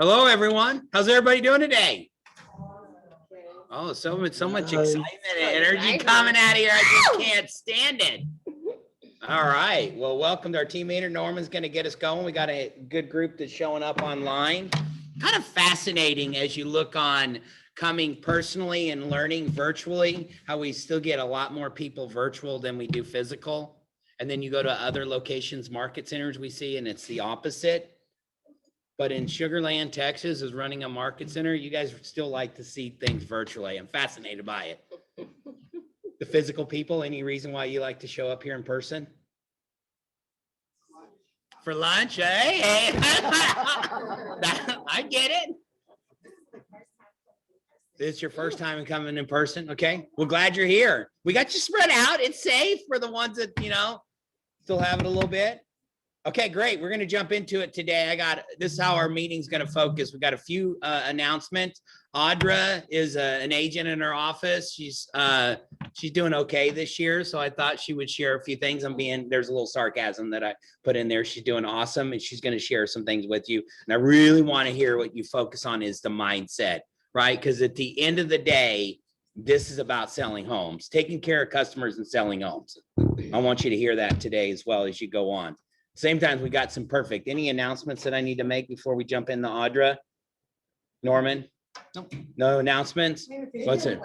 Hello, everyone. How's everybody doing today? Oh, so much excitement and energy coming out of here. I just can't stand it. All right. Well, welcome to our team meeting. Norman's going to get us going. We got a good group that's showing up online. Kind of fascinating as you look on coming personally and learning virtually, how we still get a lot more people virtual than we do physical. And then you go to other locations, market centers we see, and it's the opposite. But in Sugar Land, Texas is running a market center. You guys still like to see things virtually. I'm fascinated by it. The physical people, any reason why you like to show up here in person? For lunch, hey? I get it. This is your first time coming in person, okay? Well, glad you're here. We got you spread out. It's safe for the ones that, still have it a little bit. Okay, great. We're going to jump into it today. This is how our meeting's going to focus. We got a few announcements. Audra is an agent in her office. She's doing okay this year, so I thought she would share a few things. There's a little sarcasm that I put in there. She's doing awesome, and she's going to share some things with you. And I really want to hear what you focus on is the mindset, right? Because at the end of the day, this is about selling homes, taking care of customers and selling homes. I want you to hear that today as well as you go on. Same time, we got some perfect. Any announcements that I need to make before we jump into Audra? Norman? No announcements? What's it?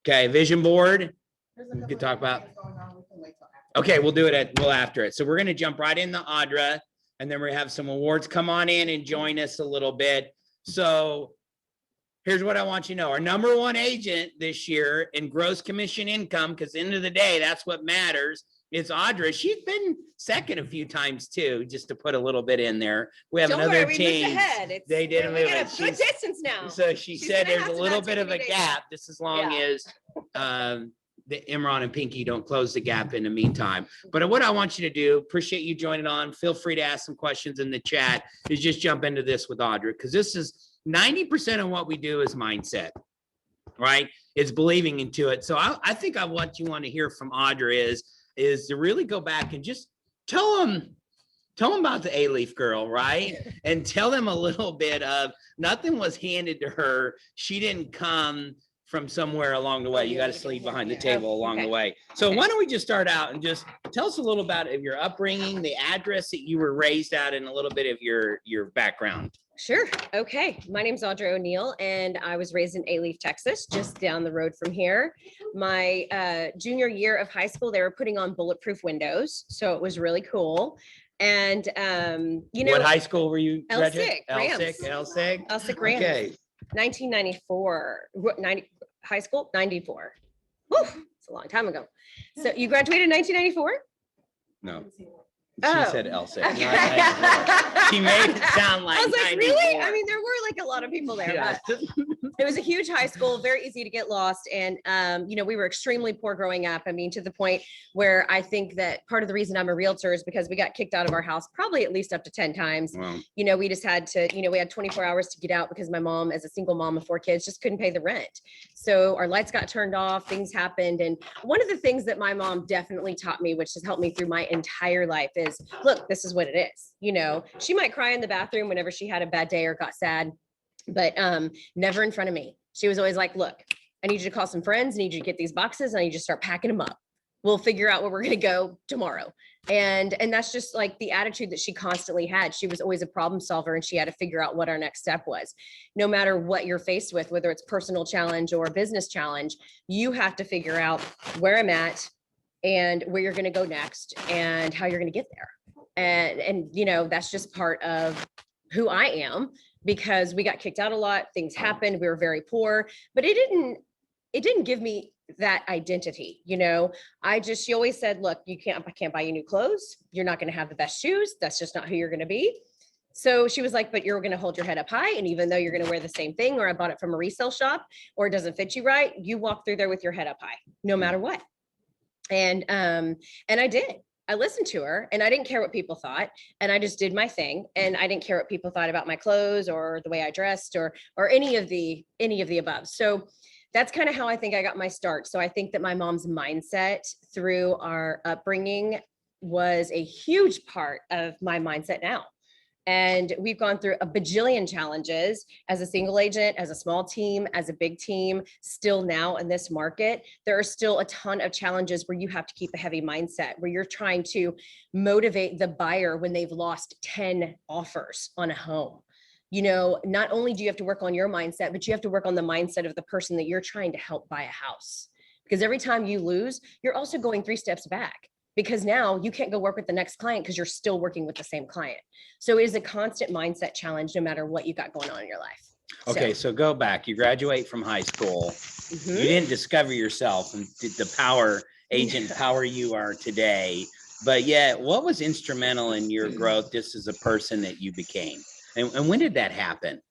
Okay, vision board. We could talk about. Okay, we'll do it after it. So we're going to jump right into Audra, and then we have some awards. Come on in and join us a little bit. So here's what I want you to know. Our number one agent this year in gross commission income, because at the end of the day, that's what matters. It's Audra. She's been second a few times too, just to put a little bit in there. We have another team. They did move it. We got a good distance now. So she said there's a little bit of a gap, just as long as the Imran and Pinky don't close the gap in the meantime. But what I want you to do, appreciate you joining on. Feel free to ask some questions in the chat. Is just jump into this with Audra, because this is 90% of what we do is mindset, right? It's believing into it. So I think what you want to hear from Audra is to really go back and just tell them about the A-Leaf girl, right? And tell them a little bit of nothing was handed to her. She didn't come from somewhere along the way. You got to sleep behind the table along the way. So why don't we just start out and just tell us a little about your upbringing, the address that you were raised at, and a little bit of your background. Sure. Okay. My name's Audra O'Neill, and I was raised in A-Leaf, Texas, just down the road from here. My junior year of high school, they were putting on bulletproof windows, so it was really cool. And what high school were you? LSIG. LSIG. LSIG Rams. Okay. 1994. 90 high school. 94. Woo, it's a long time ago. So you graduated in 1994? No. She said LSIG. She made it sound like. I was like, 94. Really? I mean, there were like a lot of people there. Yeah. But it was a huge high school, very easy to get lost. And, we were extremely poor growing up. I mean, to the point where I think that part of the reason I'm a realtor is because we got kicked out of our house probably at least up to 10 times. Wow. We just had to, we had 24 hours to get out because my mom, as a single mom of 4 kids, just couldn't pay the rent. So our lights got turned off, things happened. And one of the things that my mom definitely taught me, which has helped me through my entire life, is, look, this is what it is. She might cry in the bathroom whenever she had a bad day or got sad, but never in front of me. She was always like, look, I need you to call some friends. I need you to get these boxes. And I need you to start packing them up. We'll figure out where we're going to go tomorrow. And that's just like the attitude that she constantly had. She was always a problem solver, and she had to figure out what our next step was. No matter what you're faced with, whether it's personal challenge or a business challenge, you have to figure out where I'm at and where you're going to go next and how you're going to get there. And that's just part of who I am, because we got kicked out a lot. Things happened. We were very poor, but it didn't give me that identity. She always said, look, I can't buy you new clothes. You're not going to have the best shoes. That's just not who you're going to be. So she was like, but you're going to hold your head up high. And even though you're going to wear the same thing, or I bought it from a resale shop, or it doesn't fit you right, you walk through there with your head up high, no matter what. And I did. I listened to her, and I didn't care what people thought, and I just did my thing. And I didn't care what people thought about my clothes or the way I dressed or any of the above. So that's kind of how I think I got my start. So I think that my mom's mindset through our upbringing was a huge part of my mindset now. And we've gone through a bajillion challenges as a single agent, as a small team, as a big team. Still now in this market, there are still a ton of challenges where you have to keep a heavy mindset, where you're trying to motivate the buyer when they've lost 10 offers on a home. You know, not only do you have to work on your mindset, but you have to work on the mindset of the person that you're trying to help buy a house. Because every time you lose, you're also going 3 steps back, because now you can't go work with the next client because you're still working with the same client. So it is a constant mindset challenge no matter what you've got going on in your life. Okay, so go back. You graduate from high school. Mhm. You didn't discover yourself and did the power agent power you are today. But yet, what was instrumental in your growth just as a person that you became? And when did that happen?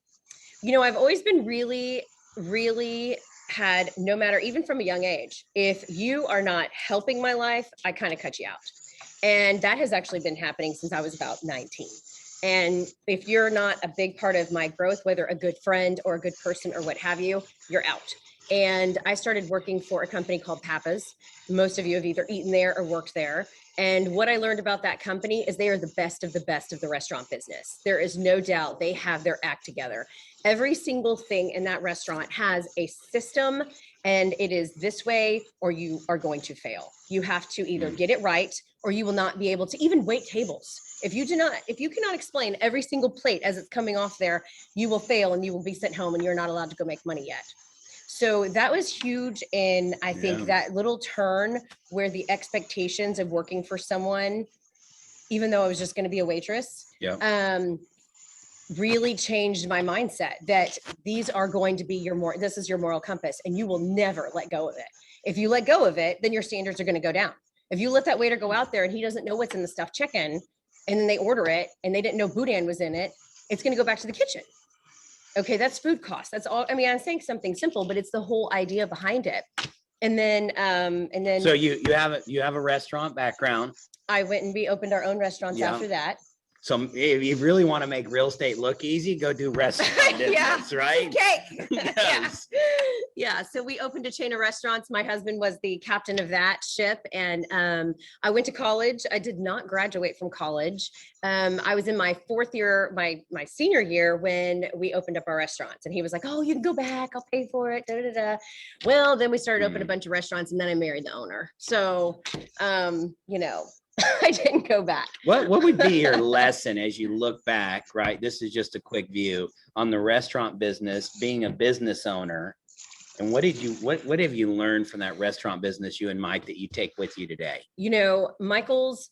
You know, I've always been really, really had, no matter, even from a young age, if you are not helping my life, I kind of cut you out. And that has actually been happening since I was about 19. And if you're not a big part of my growth, whether a good friend or a good person or what have you, you're out. And I started working for a company called Pappas. Most of you have either eaten there or worked there. And what I learned about that company is they are the best of the restaurant business. There is no doubt they have their act together. Every single thing in that restaurant has a system, and it is this way or you are going to fail. You have to either get it right or you will not be able to even wait tables. If you cannot explain every single plate as it's coming off there, you will fail and you will be sent home and you're not allowed to go make money yet. So that was huge. And I think that little turn where the expectations of working for someone, even though I was just going to be a waitress, really changed my mindset that these are going to be this is your moral compass and you will never let go of it. If you let go of it, then your standards are going to go down. If you let that waiter go out there and he doesn't know what's in the stuffed chicken and then they order it and they didn't know boudin was in it, it's going to go back to the kitchen. Okay, that's food cost. That's all. I mean, I'm saying something simple, but it's the whole idea behind it. And then So you have a restaurant background. I went and we opened our own restaurants after that. So if you really want to make real estate look easy, go do restaurant business, right? Okay. Yes. Yeah. So we opened a chain of restaurants. My husband was the captain of that ship. And I went to college. I did not graduate from college. I was in my 4th year, my senior year, when we opened up our restaurants. And he was like, "Oh, you can go back. I'll pay for it." Da, da, da. Well, then we started opening a bunch of restaurants and then I married the owner. So, you know, I didn't go back. What would be your lesson as you look back, right? This is just a quick view on the restaurant business, being a business owner. And what have you learned from that restaurant business, you and Mike, that you take with you today? You know, Michael's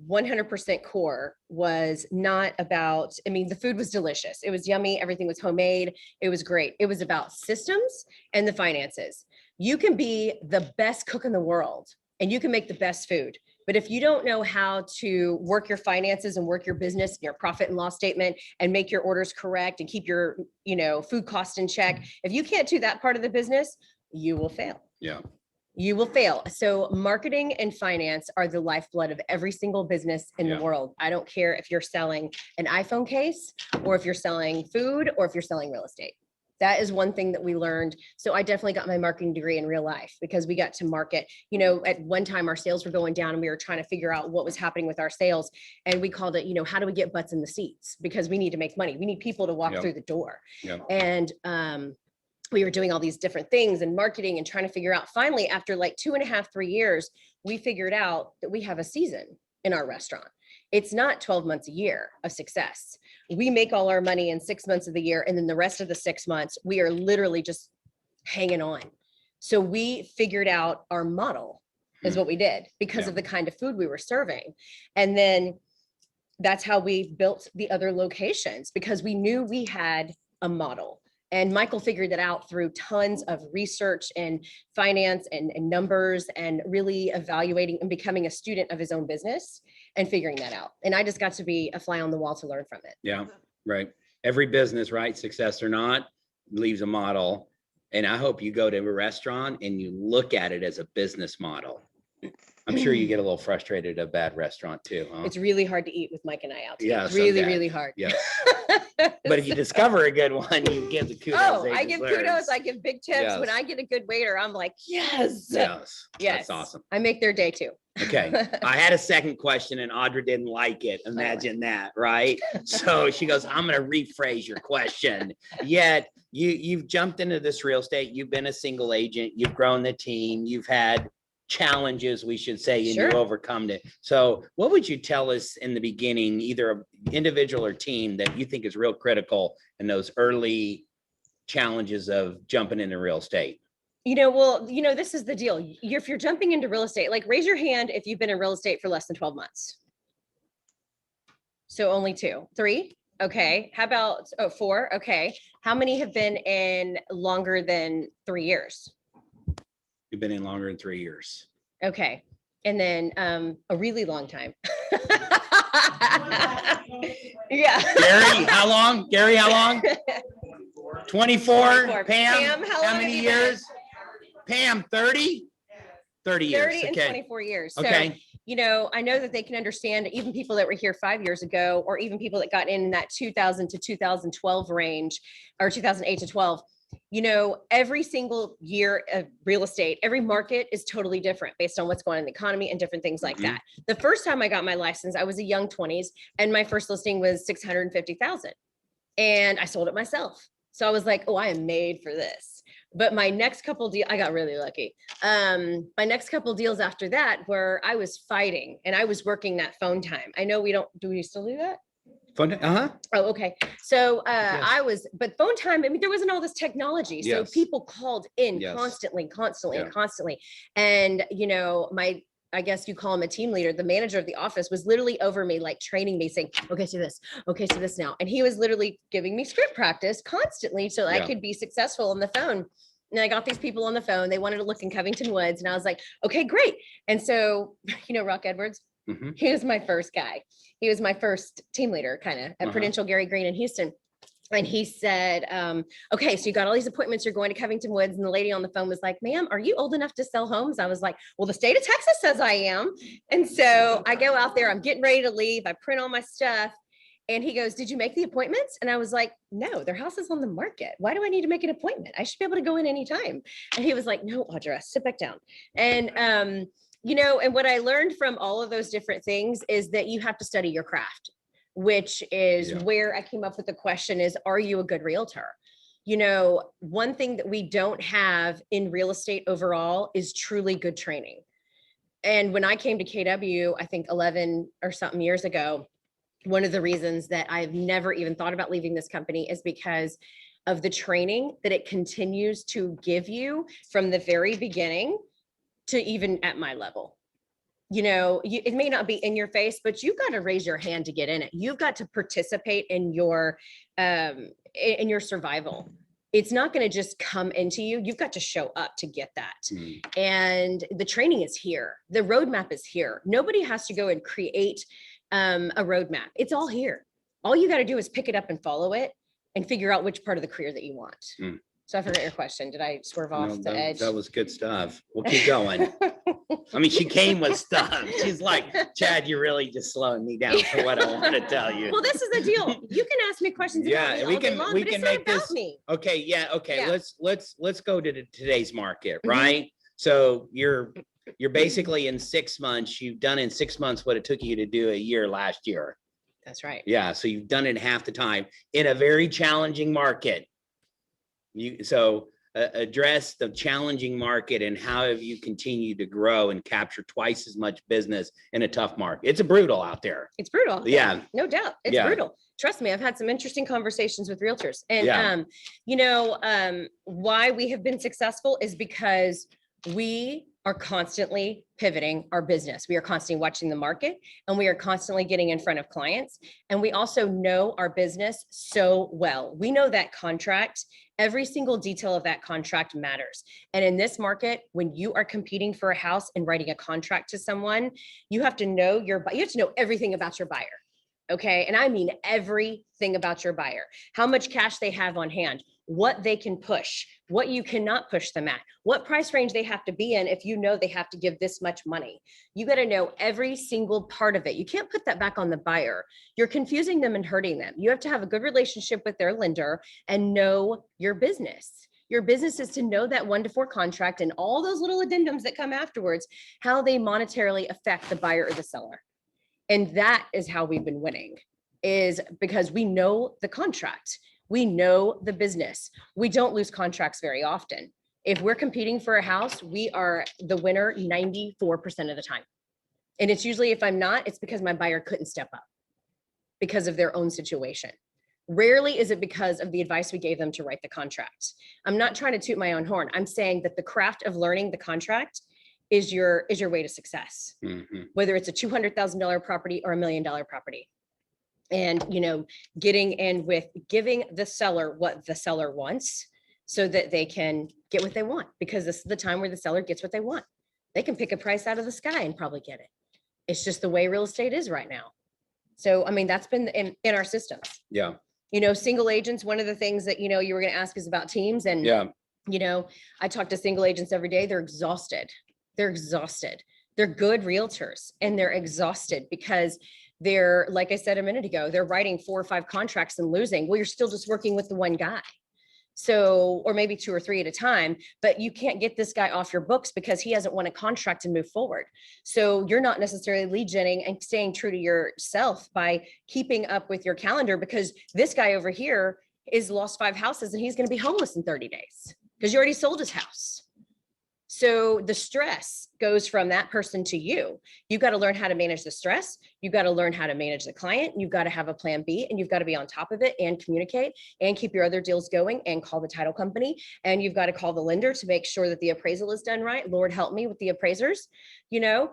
100% core was not about, I mean, the food was delicious. It was yummy. Everything was homemade. It was great. It was about systems and the finances. You can be the best cook in the world and you can make the best food. But if you don't know how to work your finances and work your business, your profit and loss statement, and make your orders correct and keep your, food cost in check, if you can't do that part of the business, you will fail. Yeah. You will fail. So marketing and finance are the lifeblood of every single business in the world. I don't care if you're selling an iPhone case or if you're selling food or if you're selling real estate. That is one thing that we learned. So I definitely got my marketing degree in real life because we got to market. At one time our sales were going down and we were trying to figure out what was happening with our sales. And we called it, how do we get butts in the seats? Because we need to make money. We need people to walk through the door. And we were doing all these different things and marketing and trying to figure out, finally, after like 2.5, 3 years, we figured out that we have a season in our restaurant. It's not 12 months a year of success. We make all our money in 6 months of the year. And then the rest of the 6 months, we are literally just hanging on. So we figured out our model is what we did because of the kind of food we were serving. And then that's how we built the other locations, because we knew we had a model. And Michael figured that out through tons of research and finance and numbers and really evaluating and becoming a student of his own business and figuring that out. And I just got to be a fly on the wall to learn from it. Yeah, right. Every business, right, success or not, leaves a model. And I hope you go to a restaurant and you look at it as a business model. I'm sure you get a little frustrated at a bad restaurant too, huh? It's really hard to eat with Mike and I out. Yeah, It's really, someday. really hard. Yes. But if you discover a good one, you give the kudos. Oh, they I give deserve. kudos. I give big tips. When Yes. I get a good waiter, I'm like, yes. Yes. Yes. That's awesome. I make their day too. Okay. I had a second question and Audra didn't like it. Imagine that, right? So she goes, I'm going to rephrase your question. Yet you've jumped into this real estate. You've been a single agent. You've grown the team. You've had challenges, we should say, and Sure. you overcome it. So what would you tell us in the beginning, either an individual or team, that you think is real critical in those early challenges of jumping into real estate? Well, this is the deal. If you're jumping into real estate, like raise your hand if you've been in real estate for less than 12 months. So only 2, 3. Okay. How about 4? Okay. How many have been in longer than 3 years? You've been in longer than 3 years. Okay. And then a really long time. Yeah. Gary, how long? Gary, how long? 24. 24. Pam, how long how have many you been? years? Pam, 30? 30 years. 30 and Okay. 24 years. So, Okay. I know that they can understand even people that were here 5 years ago, or even people that got in that 2000 to 2012 range, or 2008 to 12. Every single year of real estate, every market is totally different based on what's going on in the economy and different things like Mhm. that. The first time I got my license, I was a young 20s, and my first listing was 650,000, and I sold it myself. So I was like, oh, I am made for this. But my next couple deals, I got really lucky. My next couple deals after that were I was fighting and I was working that phone time. I know do we still do that? Fun. Uh-huh. Oh, okay. So Yes. but phone time, I mean, there wasn't all this technology. So Yes. people called in Yes. constantly. Yeah. And constantly. And, I guess you call him a team leader. The manager of the office was literally over me, like training me, saying, okay, so this, okay, so this now. And he was literally giving me script practice constantly so I Yeah. could be successful on the phone. And I got these people on the phone. They wanted to look in Covington Woods. And I was like, okay, great. And so, Rock Edwards, Mhm. he was my first guy. He was my first team leader kind of at Uh-huh. Prudential Gary Green in Houston. And he said, okay, so you got all these appointments, you're going to Covington Woods. And the lady on the phone was like, ma'am, are you old enough to sell homes? I was like, well, the state of Texas says I am. And so I go out there, I'm getting ready to leave. I print all my stuff. And he goes, did you make the appointments? And I was like, no, their house is on the market. Why do I need to make an appointment? I should be able to go in anytime. And he was like, no, Audra, sit back down. And, and what I learned from all of those different things is that you have to study your craft, which is Yeah. where I came up with the question is, are you a good realtor? One thing that we don't have in real estate overall is truly good training. And when I came to KW, I think 11 or something years ago, one of the reasons that I've never even thought about leaving this company is because of the training that it continues to give you from the very beginning to even at my level. It may not be in your face, but you've got to raise your hand to get in it. You've got to participate in your survival. It's not going to just come into you. You've got to show up to get that. Mhm. And the training is here. The roadmap is here. Nobody has to go and create a roadmap. It's all here. All you got to do is pick it up and follow it and figure out which part of the career that you want. Mm. So I forgot your question. Did I swerve off No, the that, edge? that was good stuff. We'll keep going. I mean, she came with stuff. She's like, Chad, you're really just slowing me down for what I want to tell you. Well, this is the deal. You can ask me questions about Yeah, me we all day can- long, we but can it's not make about this- me. Okay, yeah, okay. Yeah. Let's go to today's market, Mhm. right? So you're basically in 6 months, you've done in 6 months what it took you to do a year last year. That's right. Yeah, so you've done it in half the time in a very challenging market. Address the challenging market and how have you continued to grow and capture twice as much business in a tough market? It's brutal out there. It's brutal. Yeah. No doubt. It's Yeah. brutal. Trust me, I've had some interesting conversations with realtors. And Yeah. why we have been successful is because we are constantly pivoting our business. We are constantly watching the market and we are constantly getting in front of clients. And we also know our business so well. We know that contract, every single detail of that contract matters. And in this market, when you are competing for a house and writing a contract to someone, you have to know you have to know everything about your buyer. Okay. And I mean everything about your buyer, how much cash they have on hand, what they can push, what you cannot push them at, what price range they have to be in if you know they have to give this much money. You got to know every single part of it. You can't put that back on the buyer. You're confusing them and hurting them. You have to have a good relationship with their lender and know your business. Your business is to know that 1 to 4 contract and all those little addendums that come afterwards, how they monetarily affect the buyer or the seller. And that is how we've been winning, is because we know the contract. We know the business. We don't lose contracts very often. If we're competing for a house, we are the winner 94% of the time. And it's usually, if I'm not, it's because my buyer couldn't step up because of their own situation. Rarely is it because of the advice we gave them to write the contract. I'm not trying to toot my own horn. I'm saying that the craft of learning the contract is your way to success, whether it's a $200,000 property or $1 million property. And, getting in with giving the seller what the seller wants so that they can get what they want, because this is the time where the seller gets what they want. They can pick a price out of the sky and probably get it. It's just the way real estate is right now. So, that's been in our systems. Yeah. Single agents, one of the things that, you were going to ask is about teams. And, I talk to single agents every day. They're exhausted. They're good realtors and they're exhausted because they're, like I said a minute ago, they're writing 4 or 5 contracts and losing. Well, you're still just working with the one guy. So, or maybe 2 or 3 at a time, but you can't get this guy off your books because he hasn't won a contract and move forward. So you're not necessarily lead genning and staying true to yourself by keeping up with your calendar, because this guy over here is lost 5 houses and he's going to be homeless in 30 days because you already sold his house. So the stress goes from that person to you. You've got to learn how to manage the stress. You've got to learn how to manage the client. You've got to have a plan B, and you've got to be on top of it and communicate and keep your other deals going and call the title company. And you've got to call the lender to make sure that the appraisal is done right. Lord help me with the appraisers, So,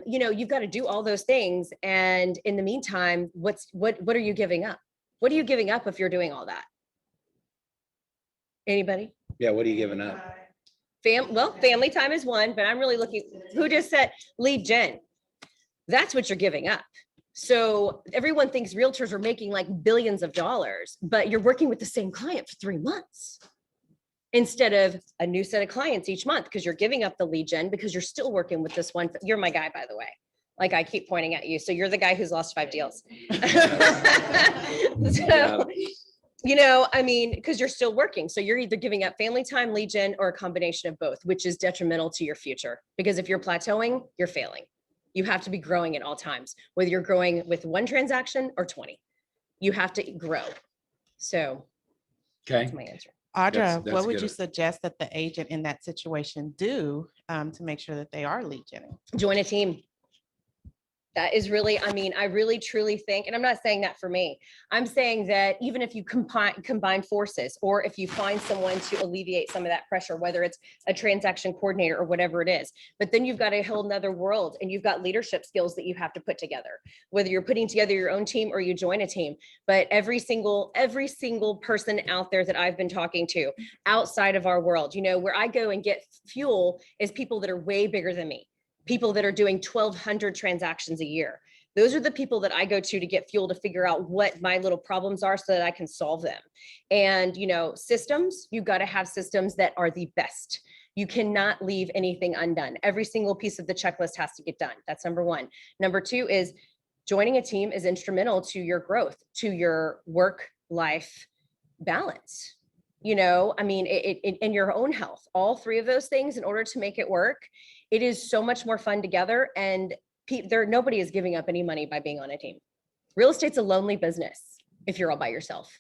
you've got to do all those things. And in the meantime, what are you giving up? What are you giving up if you're doing all that? Anybody? Yeah. What are you giving up? Family time is one, but I'm really looking, who just said lead gen? That's what you're giving up. So everyone thinks realtors are making like billions of dollars, but you're working with the same client for 3 months instead of a new set of clients each month, because you're giving up the lead gen because you're still working with this one. You're my guy, by the way. Like, I keep pointing at you. So you're the guy who's lost 5 deals. Because you're still working. So you're either giving up family time, lead gen, or a combination of both, which is detrimental to your future. Because if you're plateauing, you're failing. You have to be growing at all times, whether you're growing with 1 transaction or 20. You have to grow. So that's my answer. Audra, That's what would good. you suggest that the agent in that situation do to make sure that they are lead genning? Join a team. That is really, I really truly think, and I'm not saying that for me, I'm saying that even if you combine forces, or if you find someone to alleviate some of that pressure, whether it's a transaction coordinator or whatever it is, but then you've got a whole nother world and you've got leadership skills that you have to put together, whether you're putting together your own team or you join a team. But every single person out there that I've been talking to outside of our world, where I go and get fuel is people that are way bigger than me. People that are doing 1,200 transactions a year. Those are the people that I go to get fuel to figure out what my little problems are so that I can solve them. And, systems, you've got to have systems that are the best. You cannot leave anything undone. Every single piece of the checklist has to get done. That's number 1. Number 2 is joining a team is instrumental to your growth, to your work-life balance. In your own health, all 3 of those things, in order to make it work, it is so much more fun together. And nobody is giving up any money by being on a team. Real estate's a lonely business if you're all by yourself.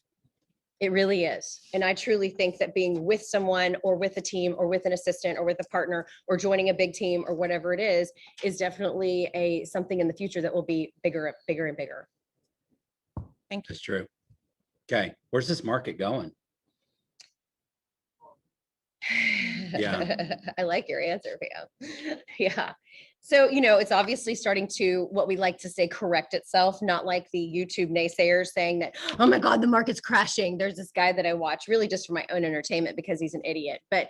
It really is. And I truly think that being with someone or with a team or with an assistant or with a partner or joining a big team or whatever it is definitely something in the future that will be bigger and bigger. Thank you. That's true. Okay. Where's this market going? Yeah. I like your answer, Pam. Yeah. So, it's obviously starting to, what we like to say, correct itself, not like the YouTube naysayers saying that, oh my God, the market's crashing. There's this guy that I watch really just for my own entertainment because he's an idiot, but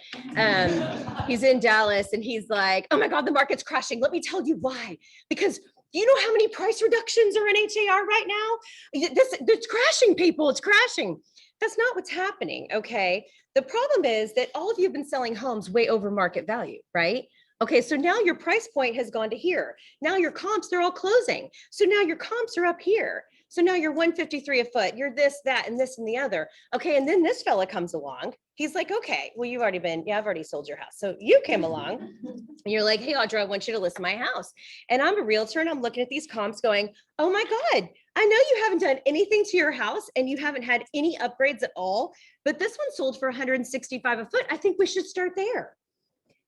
he's in Dallas and he's like, oh my God, the market's crashing. Let me tell you why. Because you know how many price reductions are in HAR right now? It's crashing, people. It's crashing. That's not what's happening. Okay. The problem is that all of you have been selling homes way over market value, right? Okay. So now your price point has gone to here. Now your comps, they're all closing. So now your comps are up here. So now you're 153 a foot. You're this, that, and this and the other. Okay. And then this fella comes along. He's like, okay, well, you've already been, yeah, I've already sold your house. So you came along and you're like, hey, Audra, I want you to list my house. And I'm a realtor and I'm looking at these comps going, oh my God, I know you haven't done anything to your house and you haven't had any upgrades at all, but this one sold for 165 a foot. I think we should start there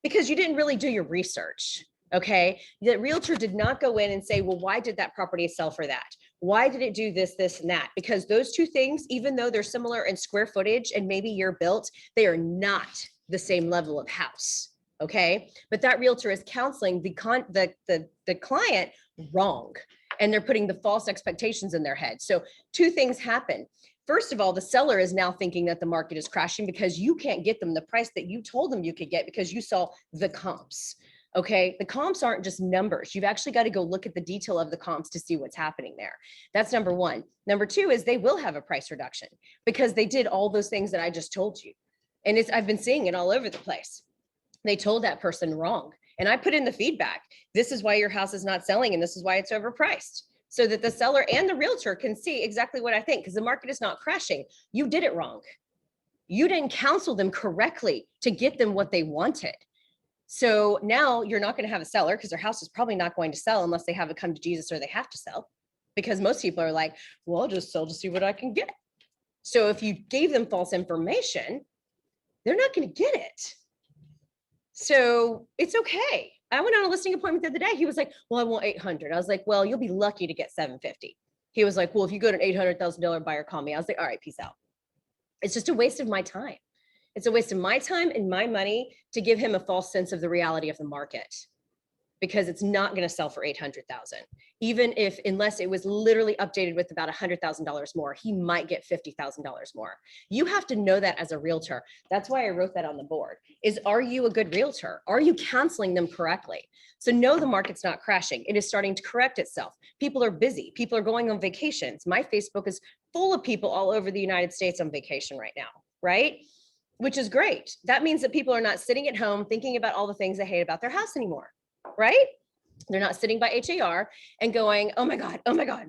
because you didn't really do your research. Okay. The realtor did not go in and say, well, why did that property sell for that? Why did it do this, this, and that? Because those two things, even though they're similar in square footage and maybe you're built, they are not the same level of house. Okay. But that realtor is counseling the client wrong. And they're putting the false expectations in their head. So two things happen. First of all, the seller is now thinking that the market is crashing because you can't get them the price that you told them you could get because you saw the comps. Okay. The comps aren't just numbers. You've actually got to go look at the detail of the comps to see what's happening there. That's number one. Number two is they will have a price reduction because they did all those things that I just told you. And I've been seeing it all over the place. They told that person wrong. And I put in the feedback. This is why your house is not selling and this is why it's overpriced. So that the seller and the realtor can see exactly what I think because the market is not crashing. You did it wrong. You didn't counsel them correctly to get them what they wanted. So now you're not going to have a seller because their house is probably not going to sell unless they have it come to Jesus or they have to sell. Because most people are like, well, I'll just sell to see what I can get. So if you gave them false information, they're not going to get it. So it's okay. I went on a listing appointment the other day. He was like, well, I want 800. I was like, well, you'll be lucky to get 750. He was like, well, if you go to an $800,000 buyer, call me. I was like, all right, peace out. It's just a waste of my time. It's a waste of my time and my money to give him a false sense of the reality of the market because it's not going to sell for 800,000. Even if, unless it was literally updated with about $100,000 more, he might get $50,000 more. You have to know that as a realtor. That's why I wrote that on the board is, are you a good realtor? Are you counseling them correctly? So no, the market's not crashing. It is starting to correct itself. People are busy. People are going on vacations. My Facebook is full of people all over the United States on vacation right now, right? Which is great. That means that people are not sitting at home thinking about all the things they hate about their house anymore, right? They're not sitting by HAR and going, oh my God,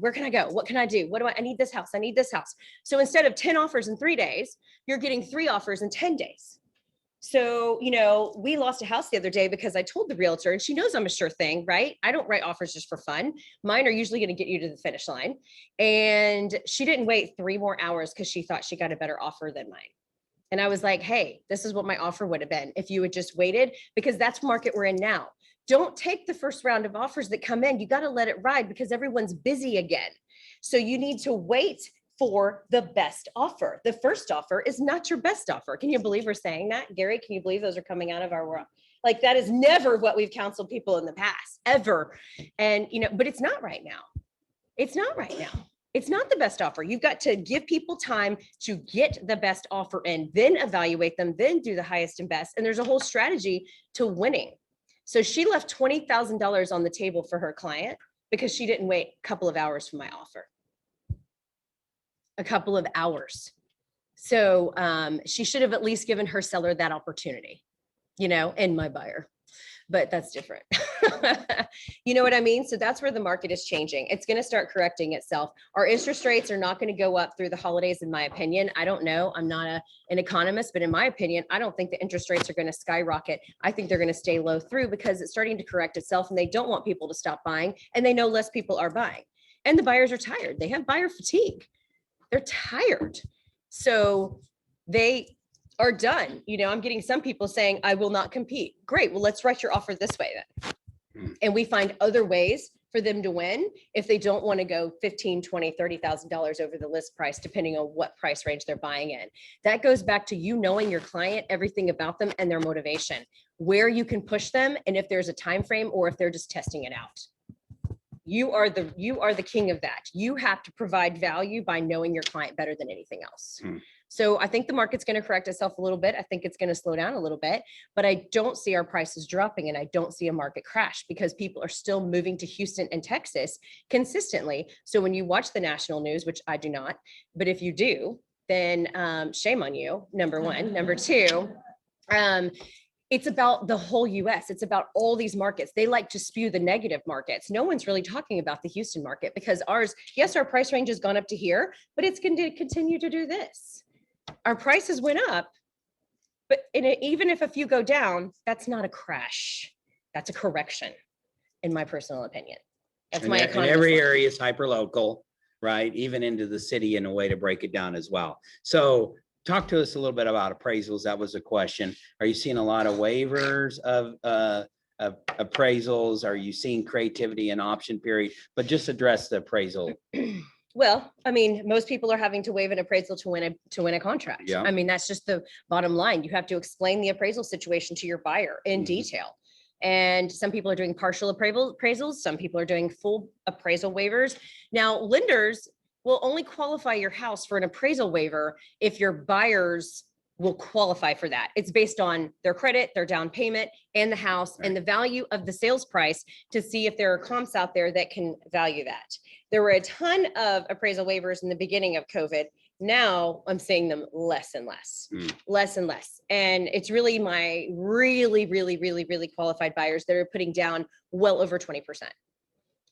where can I go? What can I do? I need this house. I need this house. So instead of 10 offers in 3 days, you're getting 3 offers in 10 days. So, we lost a house the other day because I told the realtor, and she knows I'm a sure thing, right? I don't write offers just for fun. Mine are usually going to get you to the finish line. And she didn't wait 3 more hours because she thought she got a better offer than mine. And I was like, hey, this is what my offer would have been if you had just waited, because that's the market we're in now. Don't take the first round of offers that come in. You got to let it ride because everyone's busy again. So you need to wait for the best offer. The first offer is not your best offer. Can you believe we're saying that? Gary, can you believe those are coming out of our world? Like that is never what we've counseled people in the past, ever. And, but it's not right now. It's not right now. It's not the best offer. You've got to give people time to get the best offer in, then evaluate them, then do the highest and best. And there's a whole strategy to winning. So she left $20,000 on the table for her client because she didn't wait a couple of hours for my offer. A couple of hours. So she should have at least given her seller that opportunity, and my buyer. But that's different. You know what I mean? So that's where the market is changing. It's going to start correcting itself. Our interest rates are not going to go up through the holidays, in my opinion. I don't know. I'm not an economist, but in my opinion, I don't think the interest rates are going to skyrocket. I think they're going to stay low through because it's starting to correct itself and they don't want people to stop buying and they know less people are buying. And the buyers are tired. They have buyer fatigue. They're tired. So they are done. I'm getting some people saying, I will not compete. Great. Well, let's write your offer this way then. And we find other ways for them to win if they don't want to go $15,000, $20,000, $30,000 over the list price, depending on what price range they're buying in. That goes back to you knowing your client, everything about them and their motivation, where you can push them, and if there's a time frame or if they're just testing it out. You are the king of that. You have to provide value by knowing your client better than anything else. So I think the market's going to correct itself a little bit. I think it's going to slow down a little bit, but I don't see our prices dropping and I don't see a market crash because people are still moving to Houston and Texas consistently. So when you watch the national news, which I do not, but if you do, then shame on you, number one. Number two, it's about the whole US. It's about all these markets. They like to spew the negative markets. No one's really talking about the Houston market because ours, yes, our price range has gone up to here, but it's going to continue to do this. Our prices went up, but even if a few go down, that's not a crash. That's a correction, in my personal opinion. That's my And economist. every area is hyper local, right? Even into the city in a way to break it down as well. So talk to us a little bit about appraisals. That was a question. Are you seeing a lot of waivers of appraisals? Are you seeing creativity in option period? But just address the appraisal. Well, I mean, most people are having to waive an appraisal to win a contract. Yeah. I mean, that's just the bottom line. You have to explain the appraisal situation to your buyer in Mhm. detail. And some people are doing partial appraisals. Some people are doing full appraisal waivers. Now, lenders will only qualify your house for an appraisal waiver if your buyers will qualify for that. It's based on their credit, their down payment, and the house, and the value of the sales price to see if there are comps out there that can value that. There were a ton of appraisal waivers in the beginning of COVID. Now I'm seeing them less and less, less and less. And it's really my really qualified buyers that are putting down well over 20%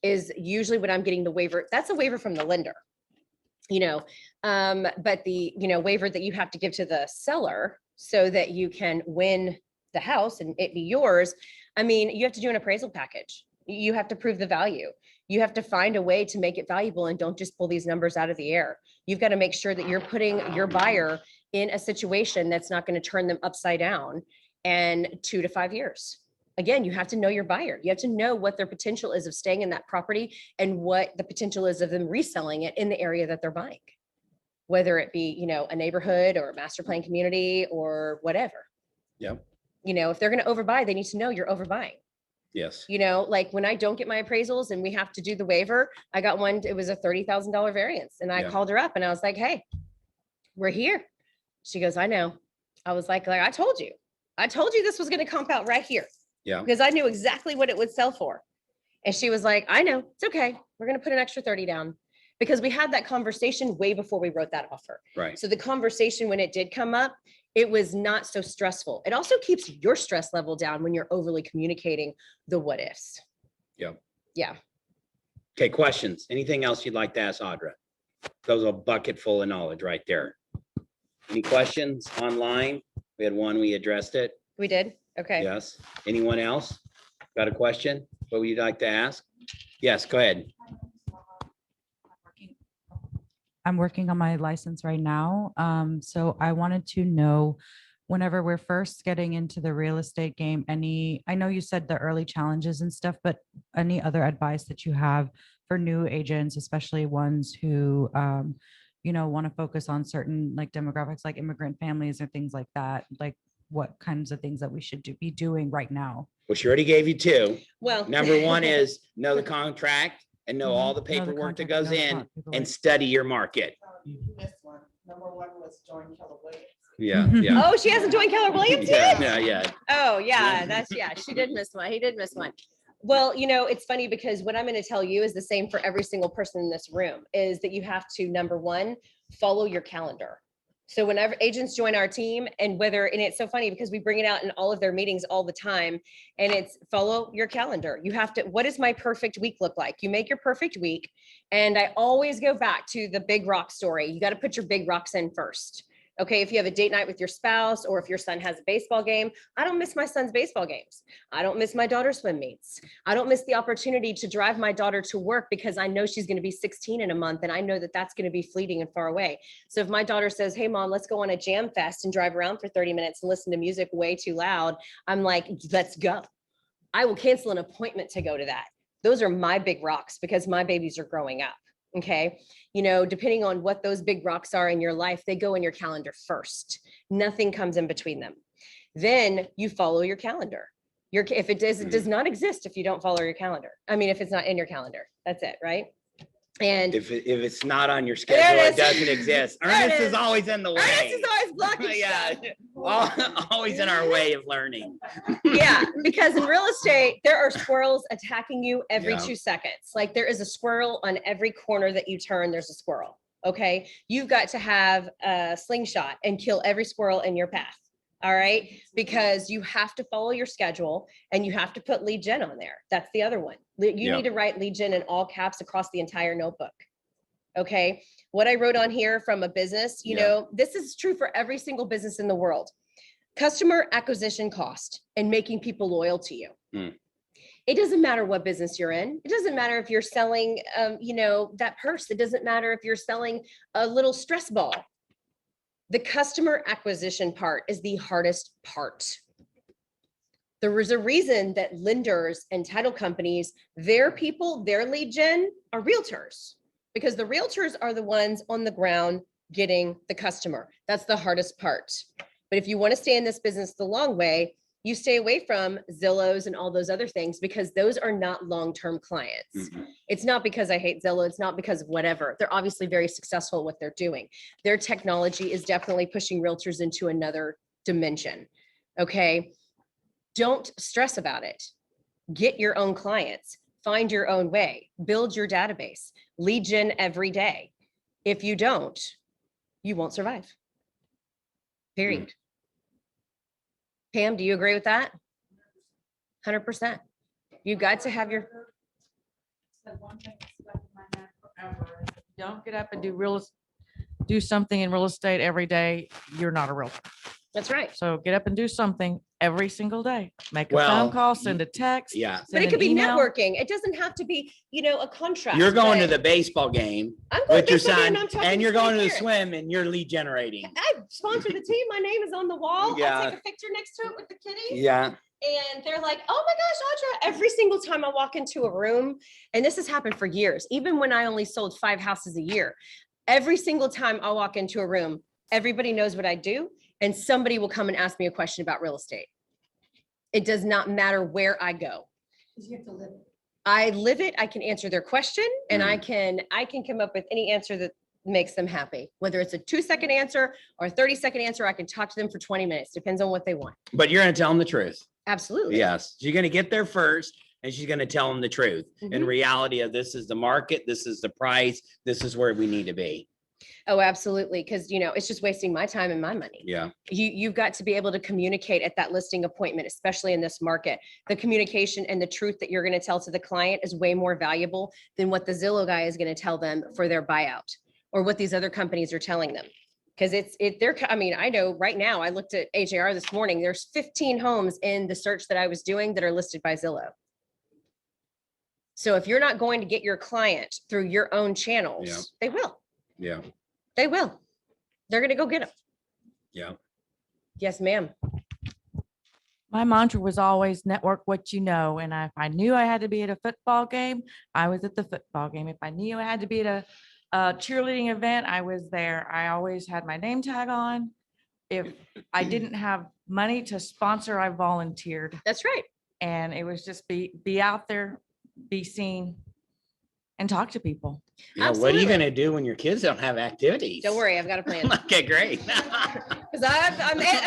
is usually when I'm getting the waiver. That's a waiver from the lender, but the, waiver that you have to give to the seller so that you can win the house and it be yours. I mean, you have to do an appraisal package. You have to prove the value. You have to find a way to make it valuable and don't just pull these numbers out of the air. You've got to make sure that you're putting your buyer in a situation that's not going to turn them upside down in 2 to 5 years. Again, you have to know your buyer. You have to know what their potential is of staying in that property and what the potential is of them reselling it in the area that they're buying, whether it be, a neighborhood or a master plan community or whatever. Yep. If they're going to overbuy, they need to know you're overbuying. Yes. Like when I don't get my appraisals and we have to do the waiver, I got one, it was a $30,000 variance. And I called her up and I was like, hey, we're here. She goes, I know. I was like, I told you this was going to comp out right here. Yeah. Because I knew exactly what it would sell for. And she was like, I know, it's okay. We're going to put an extra 30 down because we had that conversation way before we wrote that offer. Right. So the conversation, when it did come up, it was not so stressful. It also keeps your stress level down when you're overly communicating the what ifs. Yep. Yeah. Okay. Questions? Anything else you'd like to ask Audra? That was a bucket full of knowledge right there. Any questions online? We had one, we addressed it. We did? Okay. Yes. Anyone else got a question? What would you like to ask? Yes, go ahead. I'm working on my license right now. So I wanted to know, whenever we're first getting into the real estate game, I know you said the early challenges and stuff, but any other advice that you have for new agents, especially ones who, want to focus on certain like demographics, like immigrant families or things like that, like what kinds of things that we should be doing right now? Well, she already gave you two. Well, Number one is know the contract and know all the paperwork that goes in and study your market. You missed one. Number one was join Keller Williams. Yeah, yeah. oh, she hasn't joined Keller Williams yet? Yeah, yeah. Oh, yeah, she did miss one. He did miss one. Well, it's funny because what I'm going to tell you is the same for every single person in this room, is that you have to, number one, follow your calendar. So whenever agents join our team and it's so funny because we bring it out in all of their meetings all the time, and it's follow your calendar. You have to, what does my perfect week look like? You make your perfect week. And I always go back to the big rock story. You got to put your big rocks in first. Okay, if you have a date night with your spouse or if your son has a baseball game, I don't miss my son's baseball games. I don't miss my daughter's swim meets. I don't miss the opportunity to drive my daughter to work because I know she's going to be 16 in a month and I know that that's going to be fleeting and far away. So if my daughter says, hey, mom, let's go on a jam fest and drive around for 30 minutes and listen to music way too loud, I'm like, let's go. I will cancel an appointment to go to that. Those are my big rocks because my babies are growing up. Okay. Depending on what those big rocks are in your life, they go in your calendar first. Nothing comes in between them. Then you follow your calendar. If it does not exist if you don't follow your calendar. I mean, if it's not in your calendar, that's it, right? And if it's not on your schedule, it doesn't exist. Ernest is always in the way. Ernest is always blocking stuff. Always in our way of learning. Yeah, because in real estate, there are squirrels attacking you every 2 seconds. Like there is a squirrel on every corner that you turn, there's a squirrel. Okay. You've got to have a slingshot and kill every squirrel in your path. All right. Because you have to follow your schedule and you have to put lead gen on there. That's the other one. You Yeah. need to write lead gen in all caps across the entire notebook. Okay. What I wrote on here from a business, you Yeah. know, this is true for every single business in the world. Customer acquisition cost and making people loyal to you. It doesn't matter what business you're in. It doesn't matter if you're selling, you know, that purse. It doesn't matter if you're selling a little stress ball. The customer acquisition part is the hardest part. There is a reason that lenders and title companies, their people, their lead gen are realtors, because the realtors are the ones on the ground getting the customer. That's the hardest part. But if you want to stay in this business the long way, you stay away from Zillows and all those other things, because those are not long-term clients. Mhm. It's not because I hate Zillow. It's not because of whatever. They're obviously very successful at what they're doing. Their technology is definitely pushing realtors into another dimension. Okay. Don't stress about it. Get your own clients, find your own way, build your database, lead gen every day. If you don't, you won't survive. Period. Pam, do you agree with that? 100%. You got to have your, Don't get up and do something in real estate every day. You're not a realtor. that's right. So get up and do something every single day. Make a Well, phone call, send a text. Yeah. But send it could an be email. networking. It doesn't have to be, you know, a contract. You're going to but the baseball game I'm going with your baseball game son I'm talking and you're my going to the parents. swim and you're lead generating. I sponsor the team. My name is on the wall. Yeah. I take a picture next to it with the kitties. Yeah. And they're like, oh my gosh, Audra, every single time I walk into a room, and this has happened for years, even when I only sold 5 houses a year, every single time I walk into a room, everybody knows what I do, and somebody will come and ask me a question about real estate. It does not matter where I go. I live it. I can answer their question, and I can come up with any answer that makes them happy. Whether it's a 2-second answer or a 30-second answer, I can talk to them for 20 minutes. Depends on what they want. But you're going to tell them the truth. Absolutely. Yes. You're going to get there first and she's going to tell them the truth. In Mhm. reality of this is the market, this is the price, this is where we need to be. Oh, absolutely. Because, you know, it's just wasting my time and my money. Yeah. You've got to be able to communicate at that listing appointment, especially in this market. The communication and the truth that you're going to tell to the client is way more valuable than what the Zillow guy is going to tell them for their buyout or what these other companies are telling them. Because I mean, I know right now, I looked at AJR this morning, there's 15 homes in the search that I was doing that are listed by Zillow. So if you're not going to get your client through your own channels, Yeah. they will. Yeah. They will. They're going to go get them. Yeah. Yes, ma'am. My mantra was always network what you know. And if I knew I had to be at a football game, I was at the football game. If I knew I had to be at a cheerleading event, I was there. I always had my name tag on. If I didn't have money to sponsor, I volunteered. That's right. And it was just be out there, be seen, and talk to people. Yeah. What are you going to do when your kids don't have activities? Don't worry, I've got a plan. Okay, great. Because I'm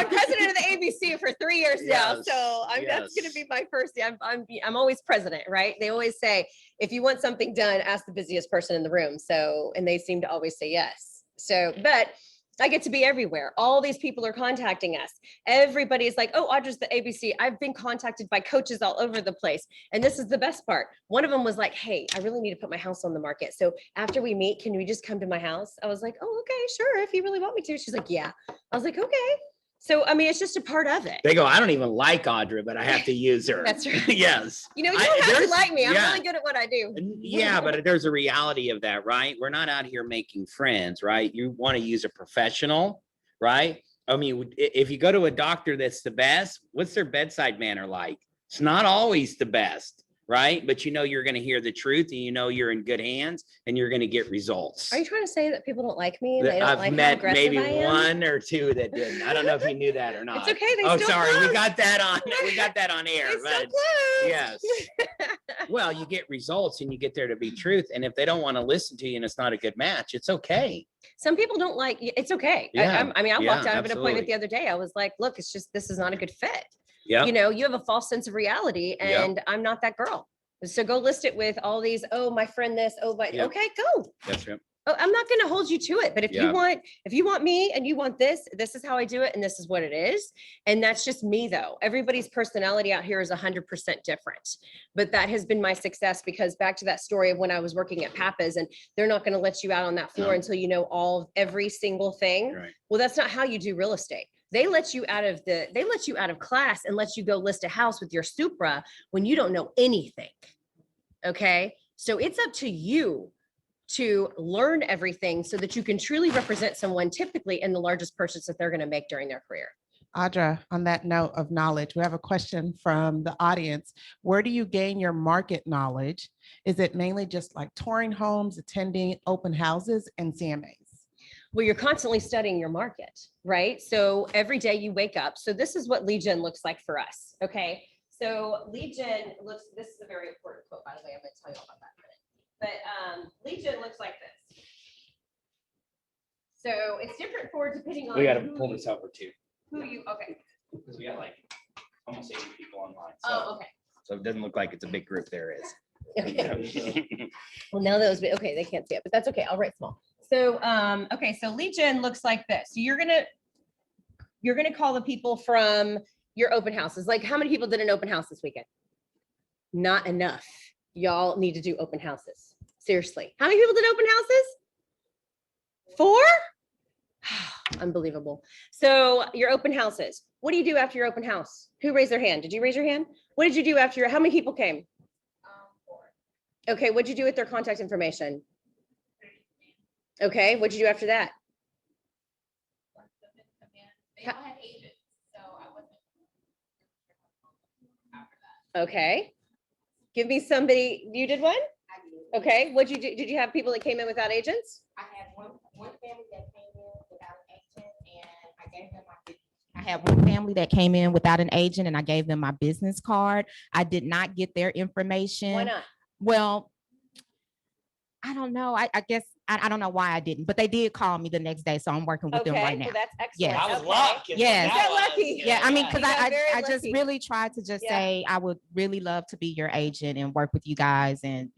president of the ABC for 3 years now, Yes, so that's going yes. to be my first. I'm always president, right? They always say, if you want something done, ask the busiest person in the room. So, and they seem to always say yes. So, but I get to be everywhere. All these people are contacting us. Everybody's like, oh, Audra's the ABC. I've been contacted by coaches all over the place. And this is the best part. One of them was like, hey, I really need to put my house on the market. So after we meet, can we just come to my house? I was like, oh, okay, sure. If you really want me to. She's like, yeah. I was like, okay. So, I mean, it's just a part of it. They go, I don't even like Audra, but I have to use her. That's right. Yes. You know, you I- don't have to there's- like me. I'm yeah. really good at what I do. Yeah, but there's a reality of that, right? We're not out here making friends, right? You want to use a professional, right? I mean, if you go to a doctor that's the best, what's their bedside manner like? It's not always the best, right? But you know you're going to hear the truth and you know you're in good hands and you're going to get results. Are you trying to say that people don't like me? And they don't I've like how met aggressive maybe I am? one or two that didn't. I don't know if you knew that or not. It's okay. They Oh, still sorry. We close. got that on. We got that on air. They still But close. yes. Well, you get results and you get there to be truth. And if they don't want to listen to you and it's not a good match, it's okay. Some people don't like, it's okay. Yeah, I mean, I yeah, walked out of an appointment absolutely. the other day. I was like, look, it's just, this is not a good fit. Yeah. You know, you have a false sense of reality Yeah. and I'm not that girl. So go list it with all these, oh, my friend this, oh, but Yeah. okay, go. That's right. Oh, I'm not going to hold you to it, but if Yeah. you want me and you want this is how I do it. And this is what it is. And that's just me though. Everybody's personality out here is 100% different, but that has been my success because back to that story of when I was working at Pappas and they're not going to let you out on that floor No. until you know every single thing. Right. Well, that's not how you do real estate. They let you out of class and let you go list a house with your Supra when you don't know anything. Okay. So it's up to you to learn everything so that you can truly represent someone typically in the largest purchase that they're going to make during their career. Audra, on that note of knowledge, we have a question from the audience. Where do you gain your market knowledge? Is it mainly just like touring homes, attending open houses and CMAs? Well, you're constantly studying your market, right? So every day you wake up. So this is what lead gen looks like for us. Okay. So lead gen looks, this is a very important quote, by the way. I'm going to tell you all about that in a minute. But lead gen looks like this. So it's different for depending on We got to who pull you- this over too, who you, okay. because we got like almost 80 people online. Oh, okay. So it doesn't look like it's a big group. There is. Okay. Well, now those, okay, they can't see it, but that's okay. I'll write small. So, okay, so lead gen looks like this. So you're gonna call the people from your open houses. Like how many people did an open house this weekend? Not enough. Y'all need to do open houses. Seriously. How many people did open houses? 4? Unbelievable. So your open houses. What do you do after your open house? Who raised their hand? Did you raise your hand? What did you do after how many people came? 4. Okay, what'd you do with their contact information? Okay, what'd you do after that? Okay. Give me somebody, you did one? Okay, what'd you do? Did you have people that came in without agents? I had one family that came in without an agent and I gave them I had one family that came in without an agent and I gave them my business card. I did not get their information. Why not? Well, I don't know. I guess I don't know why I didn't, but they did call me the next day. So I'm working with them Okay, right now. well, that's excellent. Yes. That was Okay. luck. is what Yes. that Is that was. lucky? Yeah, I mean, You because got very I just lucky. really tried to just Yeah. say I would really love to be your agent and work with you guys and,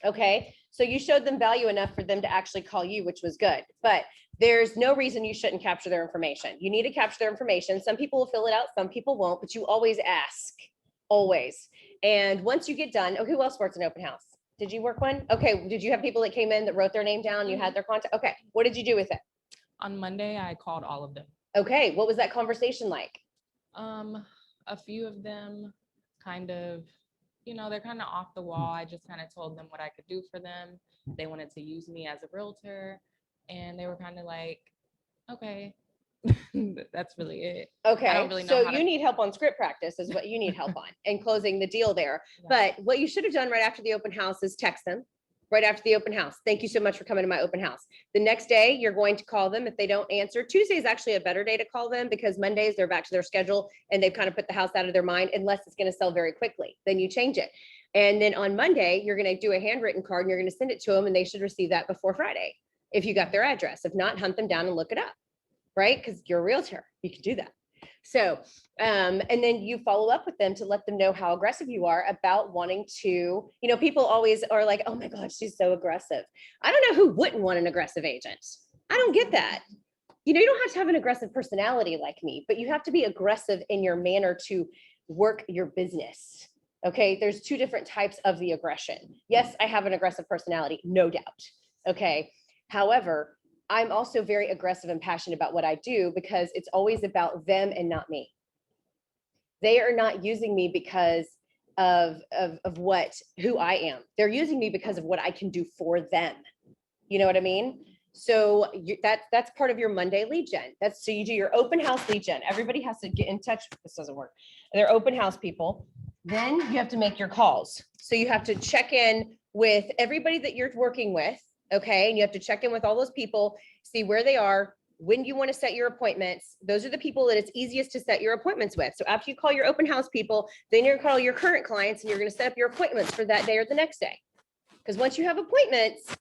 Okay, so you showed them value enough for them to actually call you, which was good. But there's no reason you shouldn't capture their information. You need to capture their information. Some people will fill it out, some people won't, but you always ask, always. And once you get done, oh, who else works an open house? Did you work one? Okay, did you have people that came in that wrote their name down? You had their contact? Okay, what did you do with it? On Monday, I called all of them. Okay, what was that conversation like? A few of them kind of, they're kind of off the wall. I just kind of told them what I could do for them. They wanted to use me as a realtor and they were kind of like, okay, that's really it. Okay, really know so how you to- need help on script practice is what you need help on and closing the deal there. Yeah. But what you should have done right after the open house is text them right after the open house. Thank you so much for coming to my open house. The next day, you're going to call them if they don't answer. Tuesday is actually a better day to call them because Mondays they're back to their schedule and they've kind of put the house out of their mind unless it's going to sell very quickly. Then you change it. And then on Monday, you're going to do a handwritten card and you're going to send it to them and they should receive that before Friday if you got their address. If not, hunt them down and look it up, right? Because you're a realtor, you can do that. So, and then you follow up with them to let them know how aggressive you are about wanting to, people always are like, oh my God, she's so aggressive. I don't know who wouldn't want an aggressive agent. I don't get that. You don't have to have an aggressive personality like me, but you have to be aggressive in your manner to work your business. Okay. There's 2 different types of the aggression. Yes, I have an aggressive personality, no doubt. Okay. However, I'm also very aggressive and passionate about what I do because it's always about them and not me. They are not using me because of who I am. They're using me because of what I can do for them. You know what I mean? So that's part of your Monday lead gen. So you do your open house lead gen. Everybody has to get in touch. This doesn't work. They're open house people. Then you have to make your calls. So you have to check in with everybody that you're working with. Okay. And you have to check in with all those people, see where they are, when you want to set your appointments. Those are the people that it's easiest to set your appointments with. So after you call your open house people, then you're going to call your current clients and you're going to set up your appointments for that day or the next day. Because once you have appointments,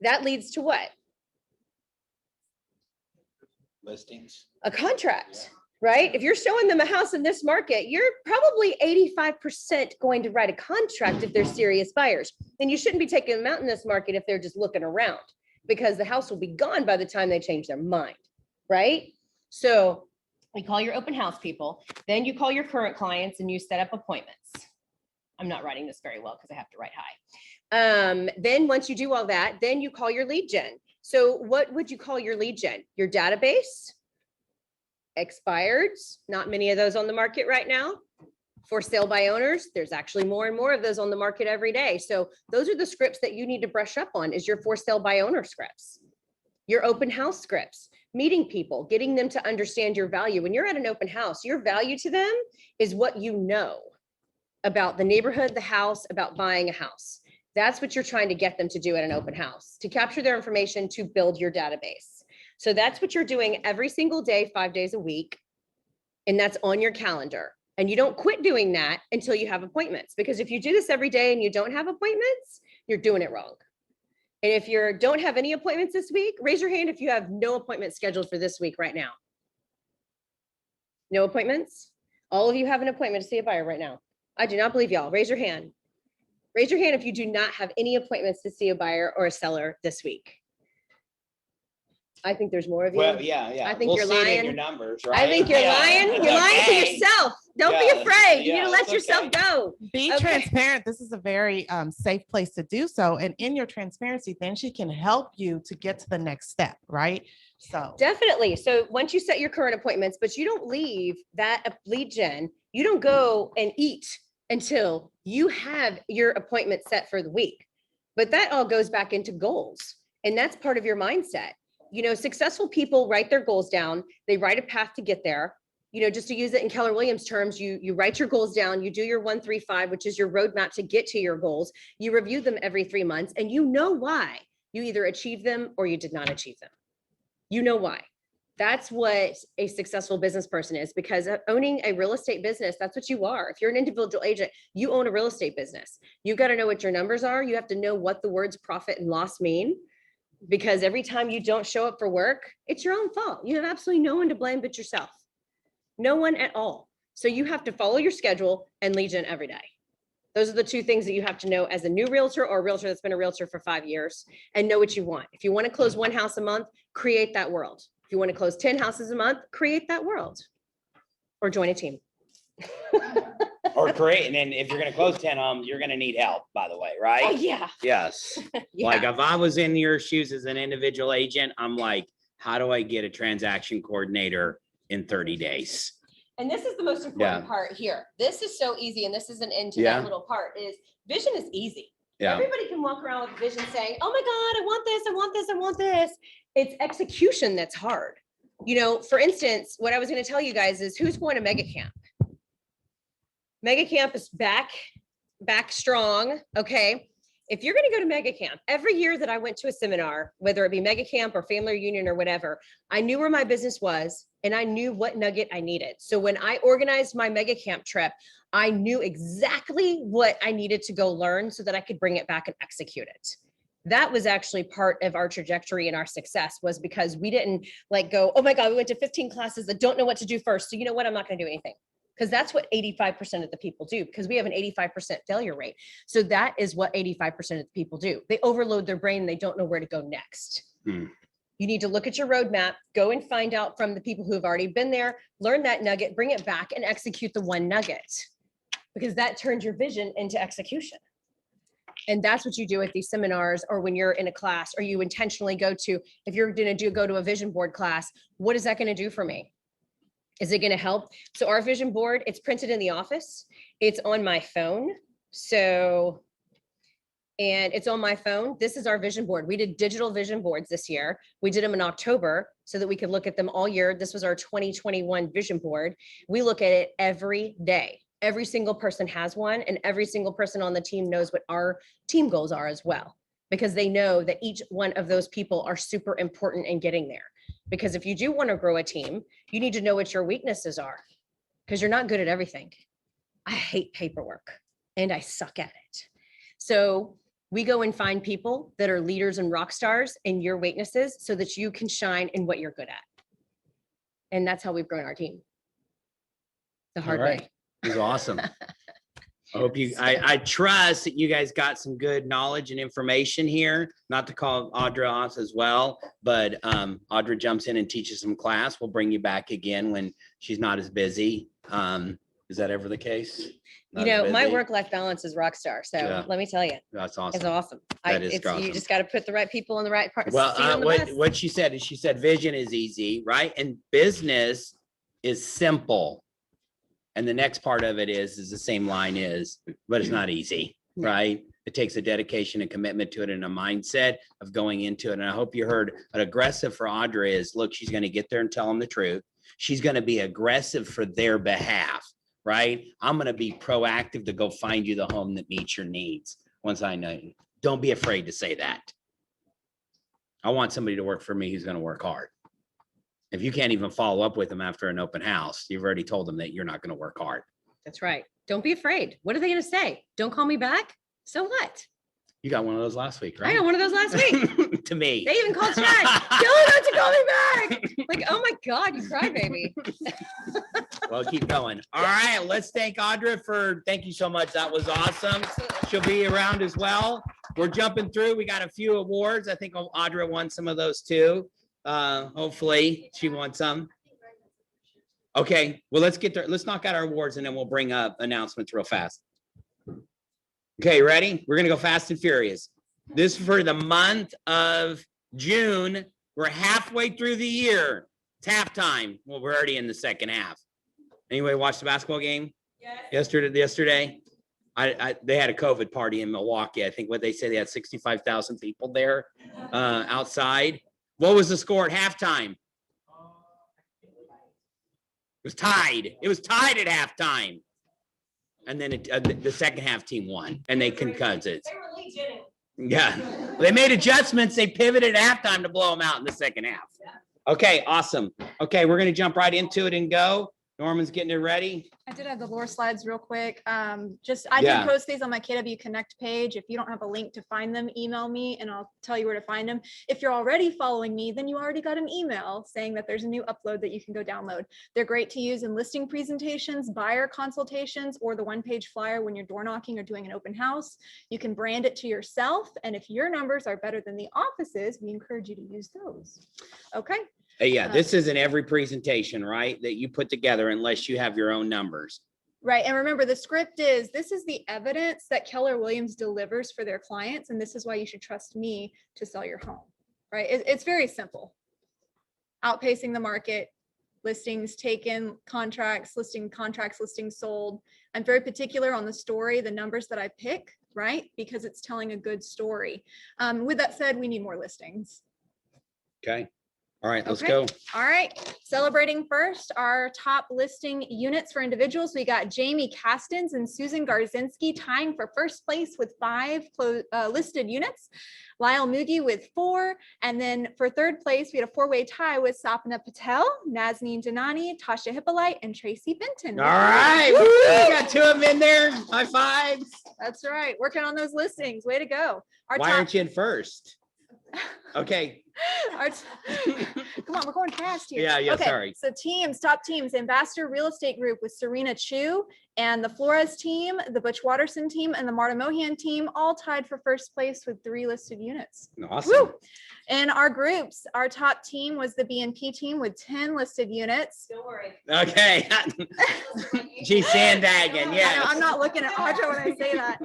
that leads to what? Listings. A contract, right? If you're showing them a house in this market, you're probably 85% going to write a contract if they're serious buyers. And you shouldn't be taking them out in this market if they're just looking around. because the house will be gone by the time they change their mind, right? So you call your open house people, then you call your current clients and you set up appointments. I'm not writing this very well because I have to write high. Then once you do all that, then you call your lead gen. So what would you call your lead gen? Your database, expireds, not many of those on the market right now. For sale by owners, there's actually more and more of those on the market every day. So those are the scripts that you need to brush up on, is your for sale by owner scripts, your open house scripts, meeting people, getting them to understand your value. When you're at an open house, your value to them is what you know about the neighborhood, the house, about buying a house. That's what you're trying to get them to do at an open house, to capture their information, to build your database. So that's what you're doing every single day, 5 days a week. And that's on your calendar. And you don't quit doing that until you have appointments, because if you do this every day and you don't have appointments, you're doing it wrong. And if you don't have any appointments this week, raise your hand if you have no appointments scheduled for this week right now. No appointments? All of you have an appointment to see a buyer right now. I do not believe y'all. Raise your hand. Raise your hand if you do not have any appointments to see a buyer or a seller this week. I think there's more of you. Well, yeah. I think We'll you're see it in lying. your numbers, right? I think you're Yeah. lying. It's You're lying to okay. yourself. Don't Yeah, be afraid. You need yeah, to let it's yourself okay. go. Be Okay. transparent. This is a very safe place to do so. And in your transparency, then she can help you to get to the next step, right? So Definitely. So once you set your current appointments, but you don't leave that lead gen, you don't go and eat until you have your appointment set for the week. But that all goes back into goals. And that's part of your mindset. You know, successful people write their goals down. They write a path to get there. You know, just to use it in Keller Williams terms, you write your goals down, you do your 1-3-5, which is your roadmap to get to your goals. You review them every 3 months and you know why you either achieved them or you did not achieve them. You know why. That's what a successful business person is, because owning a real estate business, that's what you are. If you're an individual agent, you own a real estate business. You've got to know what your numbers are. You have to know what the words profit and loss mean, because every time you don't show up for work, it's your own fault. You have absolutely no one to blame but yourself. No one at all. So you have to follow your schedule and lead gen every day. Those are the two things that you have to know as a new realtor or a realtor that's been a realtor for 5 years, and know what you want. If you want to close 1 house a month, create that world. If you want to close 10 houses a month, create that world, or join a team. Or create, and then if you're gonna close 10 homes, you're gonna need help, by the way, right? Oh, yeah. Yes. Yeah. Like if I was in your shoes as an individual agent, I'm like, how do I get a transaction coordinator in 30 days? And this is the most important part here. This is so easy. And this isn't into Yeah. that little part, is vision is easy. Yeah. Everybody can walk around with vision saying, oh my God, I want this, I want this, I want this. It's execution that's hard. You know, for instance, what I was going to tell you guys is, who's going to Mega Camp? Mega Camp is back strong. Okay. If you're going to go to Mega Camp, every year that I went to a seminar, whether it be Mega Camp or Family Reunion or whatever, I knew where my business was and I knew what nugget I needed. So when I organized my Mega Camp trip, I knew exactly what I needed to go learn so that I could bring it back and execute it. That was actually part of our trajectory and our success, was because we didn't like go, oh my God, we went to 15 classes. I don't know what to do first. So you know what? I'm not going to do anything. Because that's what 85% of the people do, because we have an 85% failure rate. So that is what 85% of the people do. They overload their brain and they don't know where to go next. You need to look at your roadmap, go and find out from the people who have already been there, learn that nugget, bring it back and execute the one nugget, because that turns your vision into execution. And that's what you do at these seminars, or when you're in a class, or you intentionally go to, if you're going to go to a vision board class, what is that going to do for me? Is it going to help? So our vision board, it's printed in the office. It's on my phone. So, and it's on my phone. This is our vision board. We did digital vision boards this year. We did them in October so that we could look at them all year. This was our 2021 vision board. We look at it every day. Every single person has one, and every single person on the team knows what our team goals are as well, because they know that each one of those people are super important in getting there. Because if you do want to grow a team, you need to know what your weaknesses are, because you're not good at everything. I hate paperwork and I suck at it. So we go and find people that are leaders and rock stars in your weaknesses so that you can shine in what you're good at. And that's how we've grown our team. The hard All right. way. It was awesome. I hope you, I trust that you guys got some good knowledge and information here, not to call Audra off as well, but Audra jumps in and teaches some class. We'll bring you back again when she's not as busy. Is that ever the case? You Not as know, my busy? work-life balance is rock star. So Yeah. let me tell you, That's it's awesome. awesome. That is You awesome. just got to put the right people in the right part. Well, seat on the bus. what she said is she said vision is easy, right? And business is simple. And the next part of it is the same line is, but it's not easy, right? It takes a dedication and commitment to it and a mindset of going into it. And I hope you heard an aggressive for Audra is, look, she's going to get there and tell them the truth. She's going to be aggressive for their behalf, right? I'm going to be proactive to go find you the home that meets your needs. Once I know you, don't be afraid to say that. I want somebody to work for me who's going to work hard. If you can't even follow up with them after an open house, you've already told them that you're not going to work hard. That's right. Don't be afraid. What are they going to say? Don't call me back. So what? You got one of those last week, right? I got one of those last week. To me. They even called Chad. Tell her not to call me back. Like, oh my God, you crybaby. Well, keep going. All right, let's thank Audra thank you so much. That was awesome. She'll be around as well. We're jumping through. We got a few awards. I think Audra won some of those too. Hopefully she won some. Okay, well, let's get there. Let's knock out our awards and then we'll bring up announcements real fast. Okay, ready? We're gonna go fast and furious. This is for the month of June. We're halfway through the year. It's halftime. Well, we're already in the second half. Anybody watch the basketball game? Yesterday? They had a COVID party in Milwaukee. I think what they say, they had 65,000 people there outside. What was the score at halftime? It was tied. It was tied at halftime. And then the second half team won and they concussed it. Yeah, they made adjustments. They pivoted at halftime to blow them out in the second half. Okay, awesome. Okay, we're gonna jump right into it and go. Norman's getting it ready. I did have the lore slides real quick. I Yeah. did post these on my KW Connect page. If you don't have a link to find them, email me and I'll tell you where to find them. If you're already following me, then you already got an email saying that there's a new upload that you can go download. They're great to use in listing presentations, buyer consultations, or the one-page flyer when you're door knocking or doing an open house. You can brand it to yourself. And if your numbers are better than the office's, we encourage you to use those. Okay. Yeah, this is in every presentation, right? That you put together unless you have your own numbers. Right. And remember, the script is, this is the evidence that Keller Williams delivers for their clients. And this is why you should trust me to sell your home. Right. It's very simple. Outpacing the market, listings taken, contracts, listings sold. I'm very particular on the story, the numbers that I pick, right? Because it's telling a good story. With that said, we need more listings. Okay. All right, let's Okay. go. All right, celebrating first our top listing units for individuals. We got Jamie Castens and Susan Garzinski tying for first place with 5 listed units. Lyle Mugi with 4. And then for third place, we had a 4-way tie with Sapna Patel, Nazneen Janani, Tasha Hippolyte, and Tracy Benton. All right, we got 2 of them in there. High fives. That's right. Working on those listings. Way to go. Our Why top, aren't you in first? Okay. Come on, we're going fast here. Yeah, Okay, sorry. So top teams, Ambassador Real Estate Group with Serena Chu and the Flores team, the Butch Watterson team, and the Marta Mohan team all tied for first place with 3 listed units. Awesome. Woo! In our groups, our top team was the BNP team with 10 listed units. Don't worry. Okay. She's sandbagging, I know, yes. I'm not looking at Audra when I say that.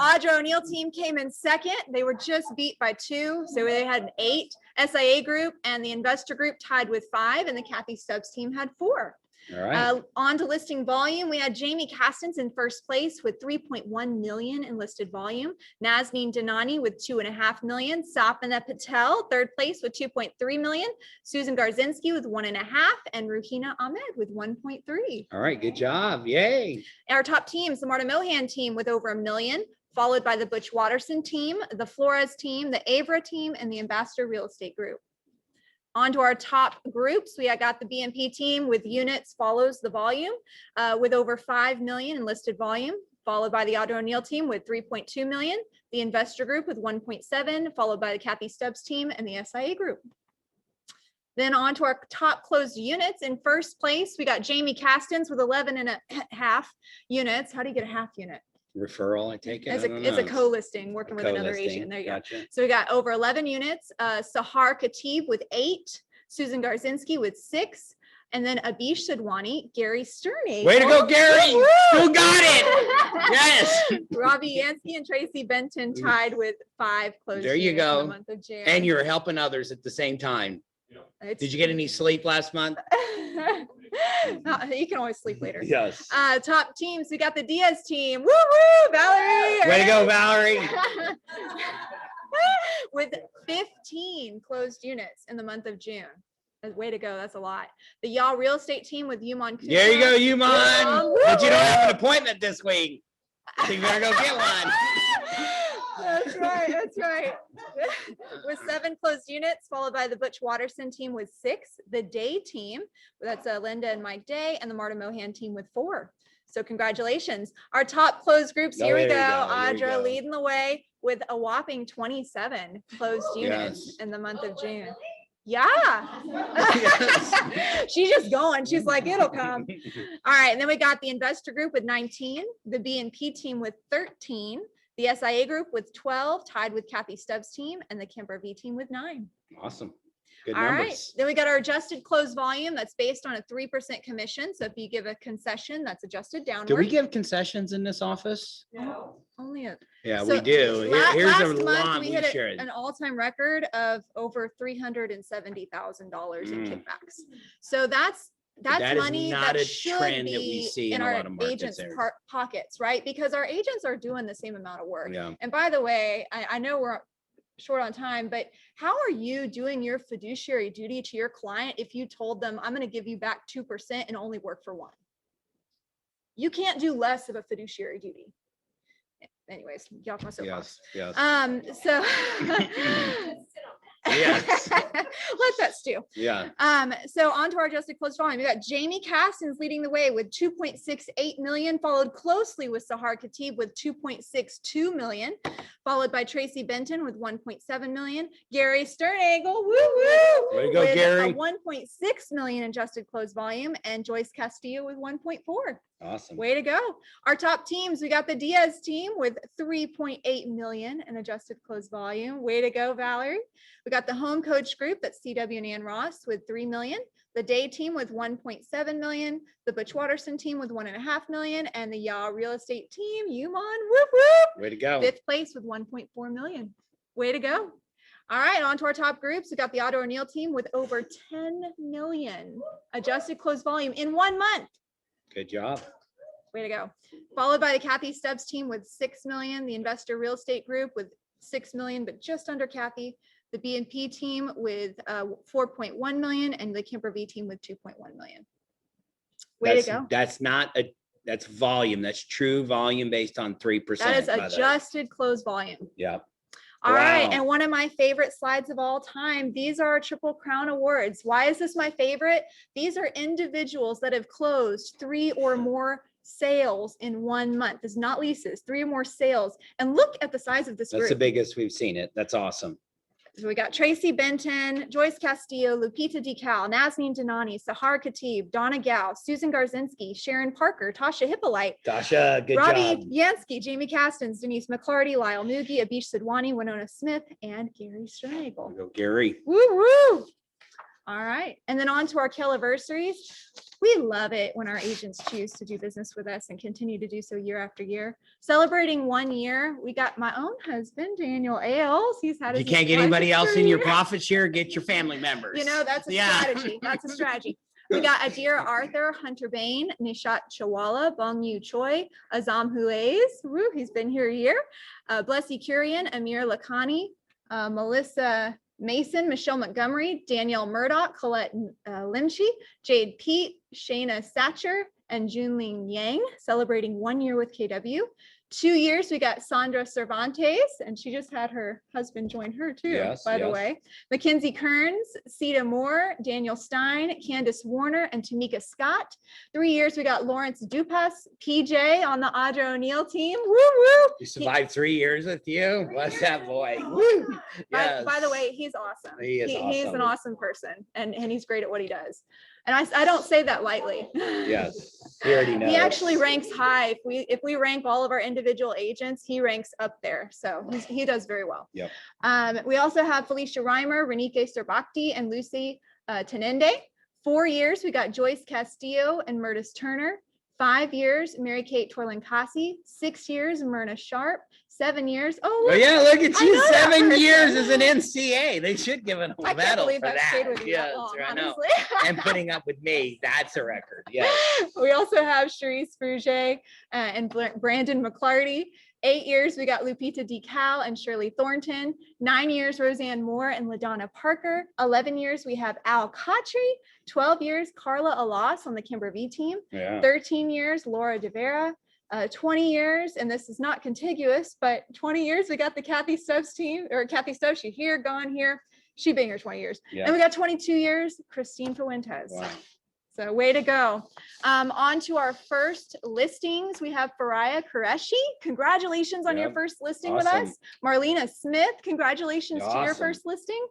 Audra O'Neill team came in second. They were just beat by 2. So they had an 8. SIA group and the investor group tied with 5, and the Kathy Stubbs team had 4. All right. On to listing volume, we had Jamie Castens in first place with 3.1 million in listed volume. Nazneen Danani with 2.5 million. Sapna Patel, third place with 2.3 million. Susan Garzinski with 1.5, and Ruhina Ahmed with 1.3. All right, good job. Yay. Our top teams, the Marta Mohan team with over 1 million, followed by the Butch Watterson team, the Flores team, the Avra team, and the Ambassador Real Estate Group. On to our top groups, we got the BNP team with units follows the volume with over 5 million in listed volume, followed by the Audra O'Neill team with 3.2 million, the investor group with 1.7, followed by the Kathy Stubbs team and the SIA group. Then on to our top closed units. In first place, we got Jamie Castens with 11 and a half units. How do you get a half unit? Referral, I take it. I It's a, don't it's a know. co-listing, working with another Co-listing. agent. There you go. Gotcha. So we got over 11 units, Sahar Khatib with 8, Susan Garzinski with 6, and then Abish Sidwani, Gary Sternig. Way to go, Gary. Who got it? Yes. Robbie Yansky and Tracy Benton tied with 5 closed. There you units in the go. month of June. And you're helping others at the same time. It's- Did you get any sleep last month? You can always sleep later. Yes. Top teams, we got the Diaz team. Woo woo, Valerie. Way to go, Valerie. With 15 closed units in the month of June. Way to go. That's a lot. The Y'all Real Estate team with Yuman. There you go, you Yeah. man. But you don't have an appointment this week. So you better go get one. That's right. That's right. With 7 closed units, followed by the Butch Watterson team with 6, the Day team, that's Linda and Mike Day, and the Marta Mohan team with 4. So congratulations. Our top closed groups, Oh, here we there go. you go, there you Audra go. leading the way with a whopping 27 closed units Yes. in the month of June. Yeah. Yes. She's just going. She's like, it'll come. All right. And then we got the investor group with 19, the B&P team with 13, the SIA group with 12, tied with Kathy Stubbs' team, and the Kemper V team with 9. Awesome. Good All right. numbers. Then we got our adjusted close volume that's based on a 3% commission. So if you give a concession, that's adjusted downward. Do we give concessions in this office? No. Only a. Yeah, So we do. Here's last a month, lot we we hit shared. an all-time record of over $370,000 in Mm. kickbacks. So that's That is money not that a should trend that we be see in in a our lot of markets agents' there. pockets, right? Because our agents are doing the same amount of work. Yeah. And by the way, I know we're short on time, but how are you doing your fiduciary duty to your client if you told them, I'm going to give you back 2% and only work for 1? You can't do less of a fiduciary duty. Anyways, get off my soapbox. Yes, yes. So Yes. let that stew. Yeah. So on to our adjusted close volume. We got Jamie Castens leading the way with 2.68 million, followed closely with Sahar Khatib with 2.62 million, followed by Tracy Benton with 1.7 million, Gary Sternagel, woo woo, Way to go, with Gary. a 1.6 million adjusted close volume, and Joyce Castillo with 1.4. Awesome. Way to go. Our top teams, we got the Diaz team with 3.8 million in adjusted close volume. Way to go, Valerie. We got the home coach group, that's CW and Ann Ross with 3 million. The Day team with 1.7 million. The Butch Watterson team with 1.5 million. And the Y'all Real Estate team, Yuman, whoop whoop. Way to go. 5th place with 1.4 million. Way to go. All right, on to our top groups. We got the Otto O'Neill team with over 10 million adjusted close volume in 1 month. Good job. Way to go. Followed by the Kathy Stubbs team with 6 million, the Investor Real Estate Group with 6 million, but just under Kathy, the B&P team with 4.1 million, and the Kemper V team with 2.1 million. Way to go. That's not that's volume. That's true volume based on 3%. That is by the way. adjusted close volume. Yeah. All right, Wow. and one of my favorite slides of all time, these are our Triple Crown Awards. Why is this my favorite? These are individuals that have closed 3 or more sales in 1 month. It's not leases, 3 or more sales. And look at the size of this That's group. the biggest we've seen it. That's awesome. So we got Tracy Benton, Joyce Castillo, Lupita DeCal, Nazneen Denani, Sahar Khatib, Donna Gao, Susan Garzinski, Sharon Parker, Tasha Hippolyte, Tasha, good Robbie job. Yansky, Jamie Castens, Denise McClarty, Lyle Mugi, Abish Sidwani, Winona Smith, and Gary Sternagel. Way to go, Gary. Woo woo. All right. And then on to our Kelliversaries. We love it when our agents choose to do business with us and continue to do so year after year. Celebrating 1 year, we got my own husband, Daniel Ailes. He's had You his can't get anybody else in your pleasure. profit share, get your family members. You know, that's a Yeah. strategy. That's a strategy. We got Adira Arthur, Hunter Bain, Nishat Chawala, Bong Yu Choi, Azam Huays. Woo, he's been here a year. Blessy Kurian, Amir Lakhani, Melissa Mason, Michelle Montgomery, Danielle Murdoch, Colette Limchi, Jade Pete, Shayna Satcher, and Junling Yang, celebrating 1 year with KW. 2 years, we got Sandra Cervantes, and she just had her husband join her too, Yes, by the yes. way. Mackenzie Kearns, Sita Moore, Daniel Stein, Candace Warner, and Tamika Scott. 3 years, we got Lawrence Dupas, PJ on the Audra O'Neill team. Woo woo. You survived 3 years with you? Bless that boy. Woo. By the Yes. way, he's awesome. He is He's awesome. an awesome person, and he's great at what he does. And I don't say that lightly. Yes, he already knows. He actually ranks high. If we rank all of our individual agents, he ranks up there. So he does very well. Yep. We also have Felicia Reimer, Renike Serbakti, and Lucy Tenende. 4 years, we got Joyce Castillo and Murtis Turner. 5 years, Mary Kate Torlancasi. 6 years, Myrna Sharp. 7 years. Oh, Oh look, yeah, look at I you, know that 7 person. years as an NCA. They should give him I a can't medal believe for I've stayed that. with you Yeah, that long, I know. honestly. And putting up with me, that's a record. Yeah. We also have Cherise Fruget and Brandon McClarty. 8 years, we got Lupita DeCal and Shirley Thornton. 9 years, Roseanne Moore and LaDonna Parker. 11 years, we have Al Khatri. 12 years, Carla Alas on the Kimber V team. Yeah. 13 years, Laura De Vera. 20 years, and this is not contiguous, but 20 years, we got the Kathy Stubbs team, or Kathy Stubbs, she here, gone here. She being here 20 years. Yeah. And we got 22 years, Christine Fuentes. Wow. So way to go. On to our first listings. We have Faraya Qureshi. Congratulations on your Yep. first listing with Awesome. us. Marlena Smith, congratulations to your Awesome. first listing.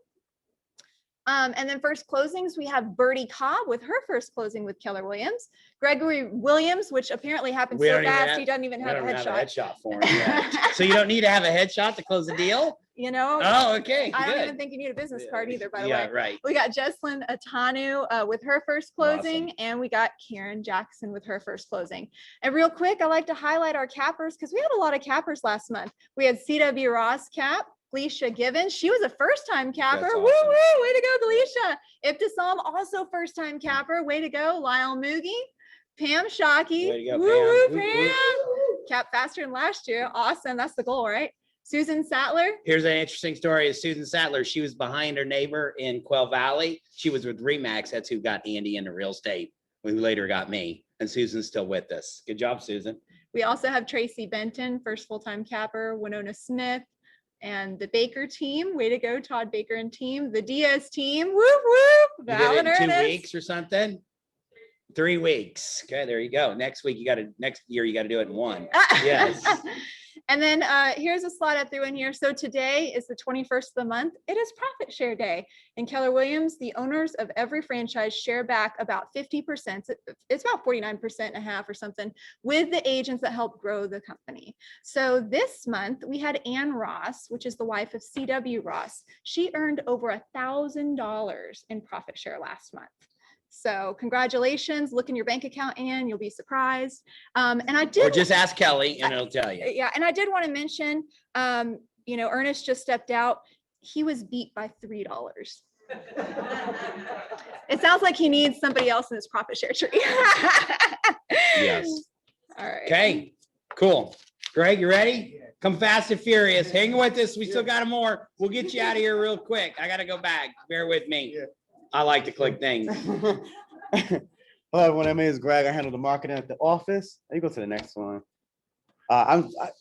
And then first closings, we have Birdie Cobb with her first closing with Keller Williams. Gregory Williams, which apparently happened We so don't even fast, have- he doesn't even We have a don't have a headshot. headshot for him yet. So you don't need to have a headshot to close the deal? You know, Oh, okay, I don't even good. think you need a business card either, by the Yeah, way. right. We got Jesslyn Atanu with her first closing, Awesome. and we got Karen Jackson with her first closing. And real quick, I like to highlight our cappers because we had a lot of cappers last month. We had CW Ross cap, Gleisha Givens. She was a first-time capper. That's Woo awesome. woo! Way to go, Gleisha. Ibtisam, also first-time capper. Way to go, Lyle Moogie. Pam Shockey. Way to go, Woo woo, Pam. Woo, Pam. Cap faster than last year. Awesome. That's the goal, right? Susan Sattler. Here's an interesting story of Susan Sattler. She was behind her neighbor in Quell Valley. She was with Remax. That's who got Andy into real estate, who later got me. And Susan's still with us. Good job, Susan. We also have Tracy Benton, first full-time capper, Winona Smith, and the Baker team. Way to go, Todd Baker and team. The Diaz team. Woo woo. You Val did and it in 2 Ernest. weeks or something? 3 weeks. Okay, there you go. Next week, next year, you got to do it in 1. Yes. And then here's a slide I threw in here. So today is the 21st of the month. It is profit share day. In Keller Williams, the owners of every franchise share back about 50%. It's about 49% and a half or something with the agents that help grow the company. So this month we had Ann Ross, which is the wife of CW Ross. She earned over $1,000 in profit share last month. So congratulations, look in your bank account, Ann, you'll be surprised. And I Or did. just ask Kelly and it'll tell you. Yeah, and I did want to mention, Ernest just stepped out. He was beat by $3. It sounds like he needs somebody else in his profit share tree. Yes. All right. Okay, cool. Greg, you ready? Come fast and furious. Hang with us. We still got more. We'll get you out of here real quick. I got to go back. Bear with me. I like to click things. Hello, everyone. My name is Greg. I handle the marketing at the office. You go to the next one.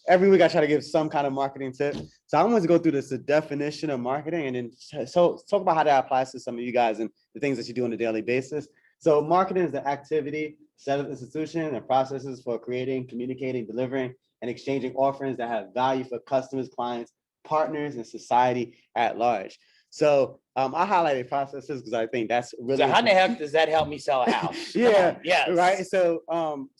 Every week I try to give some kind of marketing tip. So I'm going to go through the definition of marketing and then talk about how that applies to some of you guys and the things that you do on a daily basis. So marketing is the activity, set of institution and processes for creating, communicating, delivering, and exchanging offerings that have value for customers, clients, partners, and society at large. So I highlighted processes because I think that's really. So how in the heck does that help me sell a house? Come Yeah, on, yes. right. So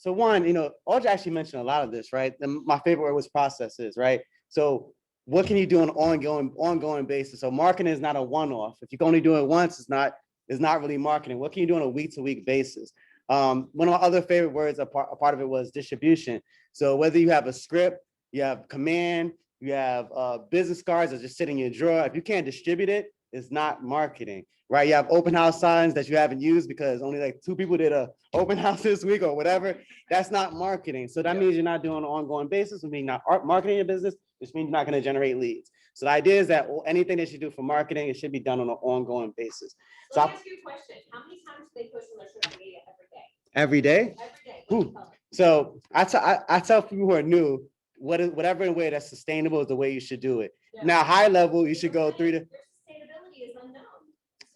one, Audra actually mentioned a lot of this, right? And my favorite word was processes, right? So what can you do on an ongoing basis? So marketing is not a one-off. If you can only do it once, it's not really marketing. What can you do on a week-to-week basis? One of my other favorite words, a part of it was distribution. So whether you have a script, you have command, you have business cards that just sit in your drawer. If you can't distribute it, it's not marketing, right? You have open house signs that you haven't used because only like 2 people did a open house this week or whatever. That's not marketing. So that means you're not doing an ongoing basis, which means not marketing your business, which means you're not going to generate leads. So the idea is that anything that you do for marketing, it should be done on an ongoing basis. So let me ask you a question. How many times do they push on their social media every day? Every day. Every day. Ooh. So I tell people who are new, whatever way that's sustainable is the way you should do it. Now, high level, you should go 3 to, Their sustainability is unknown.